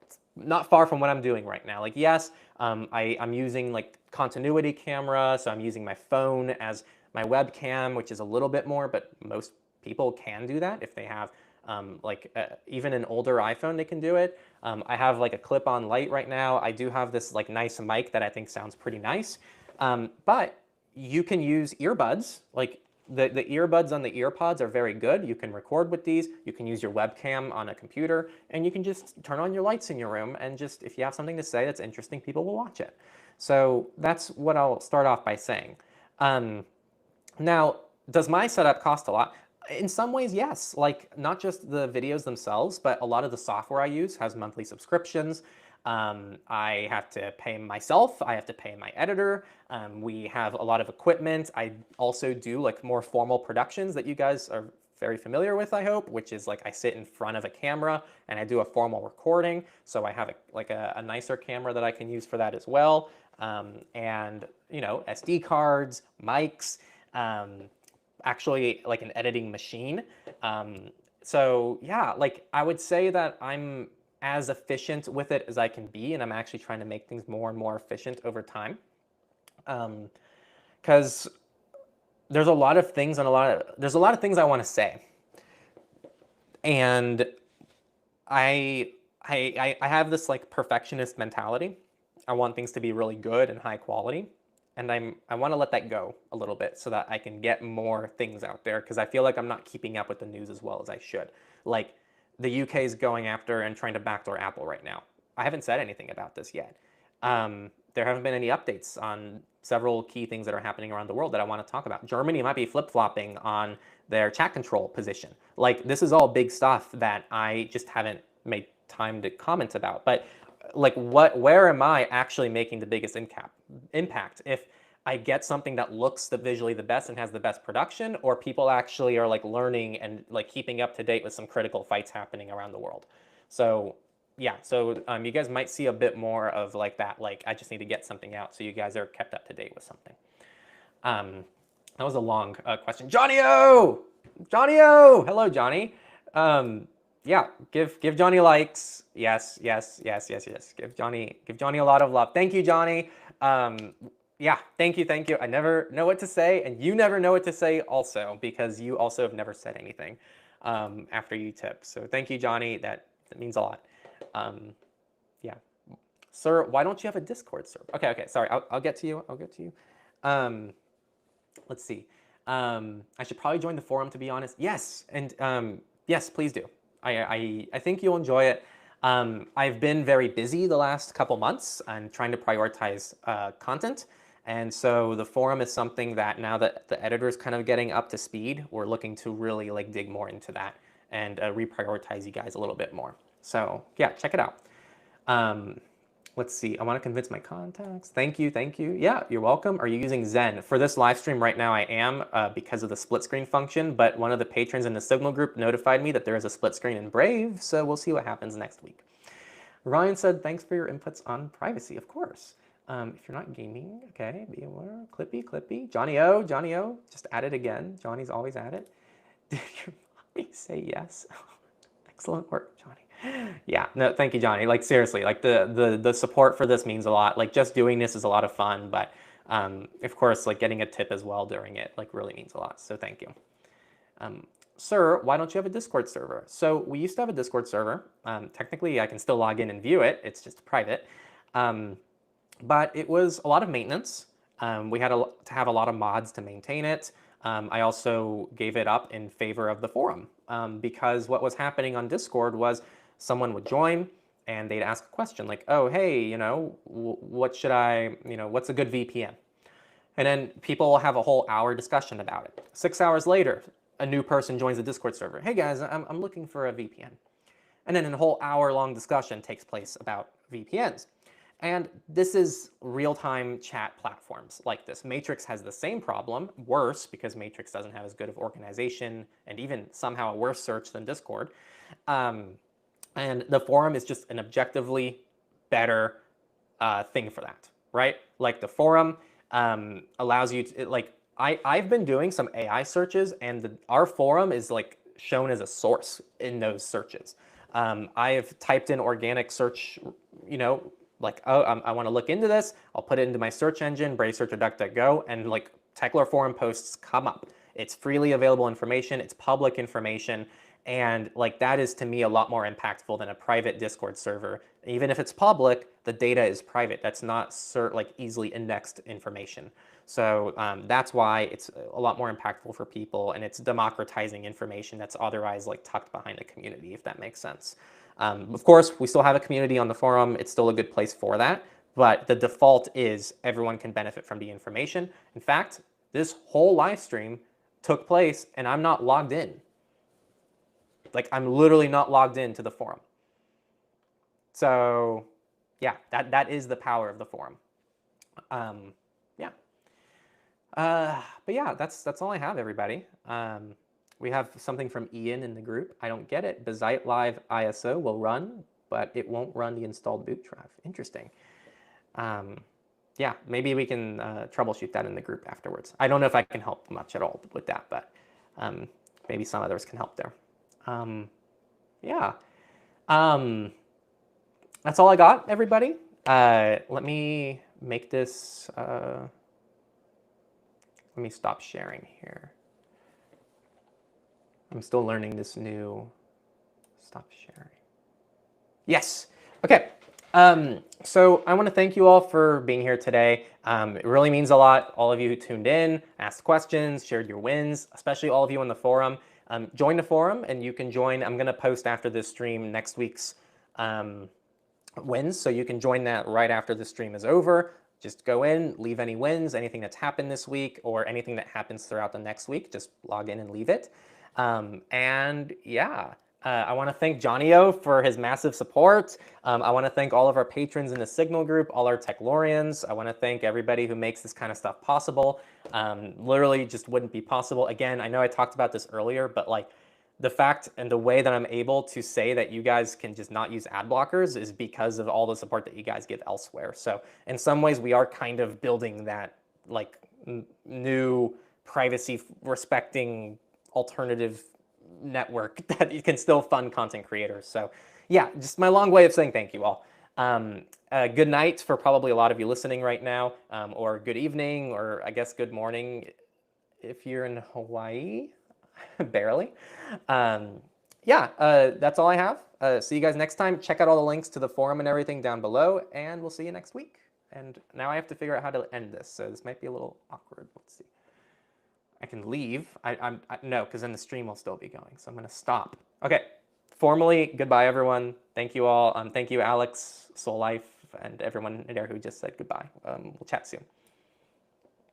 It's not far from what I'm doing right now. Like, yes, I'm using like continuity camera, so I'm using my phone as my webcam, which is a little bit more, but most people can do that if they have even an older iPhone, they can do it. I have like a clip-on light right now. I do have this like nice mic that I think sounds pretty nice, but you can use earbuds. Like the earbuds on the earpods are very good. You can record with these. You can use your webcam on a computer, and you can just turn on your lights in your room, and just if you have something to say that's interesting, people will watch it. So that's what I'll start off by saying. Now, does my setup cost a lot? In some ways, yes. Like, not just the videos themselves, but a lot of the software I use has monthly subscriptions. I have to pay myself. I have to pay my editor. We have a lot of equipment. I also do like more formal productions that you guys are very familiar with, I hope, which is like I sit in front of a camera and I do a formal recording. So I have a nicer camera that I can use for that as well. And, you know, SD cards, mics, actually like an editing machine. So yeah, like I would say that I'm as efficient with it as I can be, and I'm actually trying to make things more and more efficient over time. Because there's a lot of things and there's a lot of things I want to say, and I have this like perfectionist mentality. I want things to be really good and high quality. And I want to let that go a little bit so that I can get more things out there, because I feel like I'm not keeping up with the news as well as I should. Like, the UK is going after and trying to backdoor Apple right now. I haven't said anything about this yet. There haven't been any updates on several key things that are happening around the world that I want to talk about. Germany might be flip-flopping on their chat control position. Like, this is all big stuff that I just haven't made time to comment about. But like, where am I actually making the biggest impact? If I get something that looks visually the best and has the best production, or people actually are like learning and like keeping up to date with some critical fights happening around the world. So yeah, so you guys might see a bit more of like that. Like, I just need to get something out so you guys are kept up to date with something. That was a long question. Johnny-O! Johnny-O! Hello, Johnny. Yeah, give Johnny likes. Yes. Give Johnny a lot of love. Thank you, Johnny. Yeah, thank you. I never know what to say, and you never know what to say also, because you also have never said anything after you tip. So thank you, Johnny. That means a lot. Yeah, sir. Why don't you have a Discord server? Okay. Sorry, I'll get to you. Let's see. I should probably join the forum, to be honest. Yes, and yes, please do. I think you'll enjoy it. I've been very busy the last couple months and trying to prioritize content. And so the forum is something that now that the editor is kind of getting up to speed, we're looking to really like dig more into that and reprioritize you guys a little bit more. So yeah, check it out. Let's see. I want to convince my contacts. Thank you. Yeah, you're welcome. Are you using Zen? For this live stream right now, I am because of the split screen function, but one of the patrons in the Signal group notified me that there is a split screen in Brave, so we'll see what happens next week. Ryan said, thanks for your inputs on privacy. Of course. If you're not gaming, okay, be aware. Clippy. Johnny O, just at it again. Johnny's always at it. Did your mommy say yes? Excellent work, Johnny. Yeah, no, thank you, Johnny. Like seriously, like the support for this means a lot. Like just doing this is a lot of fun, but of course, like getting a tip as well during it, like really means a lot. So thank you. Sir, why don't you have a Discord server? So we used to have a Discord server. Technically, I can still log in and view it. It's just private. But it was a lot of maintenance. We had to have a lot of mods to maintain it. I also gave it up in favor of the forum because what was happening on Discord was someone would join and they'd ask a question like, oh, hey, you know, what should I, you know, what's a good VPN? And then people will have a whole hour discussion about it. 6 hours later, a new person joins the Discord server. Hey guys, I'm looking for a VPN. And then a whole hour-long discussion takes place about VPNs. And this is real-time chat platforms like this. Matrix has the same problem, worse, because Matrix doesn't have as good of organization and even somehow a worse search than Discord. And the forum is just an objectively better thing for that, right? Like the forum allows you to, like, I've been doing some AI searches and our forum is like shown as a source in those searches. I have typed in organic search, you know, like, oh, I want to look into this. I'll put it into my search engine, Brave Search or DuckDuckGo, and like Techlore forum posts come up. It's freely available information. It's public information. And like that is to me a lot more impactful than a private Discord server. Even if it's public, the data is private. That's not like easily indexed information. So that's why it's a lot more impactful for people, and it's democratizing information that's otherwise like tucked behind a community, if that makes sense. Of course, we still have a community on the forum. It's still a good place for that, but the default is everyone can benefit from the information. In fact, this whole live stream took place and I'm not logged in. Like I'm literally not logged into the forum. So yeah, that is the power of the forum. Yeah. But yeah, that's all I have, everybody. We have something from Ian in the group. I don't get it. BRIGHTSIDE Live ISO will run, but it won't run the installed boot drive. Interesting. Yeah, maybe we can troubleshoot that in the group afterwards. I don't know if I can help much at all with that, but maybe some others can help there. Yeah. That's all I got, everybody. Let me make this... let me stop sharing here. I'm still learning this new stop sharing. Yes. Okay. So I want to thank you all for being here today. It really means a lot. All of you who tuned in, asked questions, shared your wins, especially all of you on the forum. Join the forum and you can join. I'm going to post after this stream next week's wins. So you can join that right after the stream is over. Just go in, leave any wins, anything that's happened this week or anything that happens throughout the next week. Just log in and leave it. And yeah, I want to thank Johnny O for his massive support. I want to thank all of our patrons in the Signal group, all our Techlorians. I want to thank everybody who makes this kind of stuff possible. Literally just wouldn't be possible. Again, I know I talked about this earlier, but like the fact and the way that I'm able to say that you guys can just not use ad blockers is because of all the support that you guys give elsewhere. So in some ways, we are kind of building that like new privacy respecting alternative network that you can still fund content creators. So yeah, just my long way of saying thank you all. Good night for probably a lot of you listening right now, or good evening, or I guess good morning if you're in Hawaii, barely. Yeah, that's all I have. See you guys next time. Check out all the links to the forum and everything down below, and we'll see you next week. And now I have to figure out how to end this, so this might be a little awkward. Let's see. I can leave. No, because then the stream will still be going. So I'm going to stop. Okay. Formally, goodbye, everyone. Thank you all. Thank you, Alex, Soul Life, and everyone there who just said goodbye. We'll chat soon.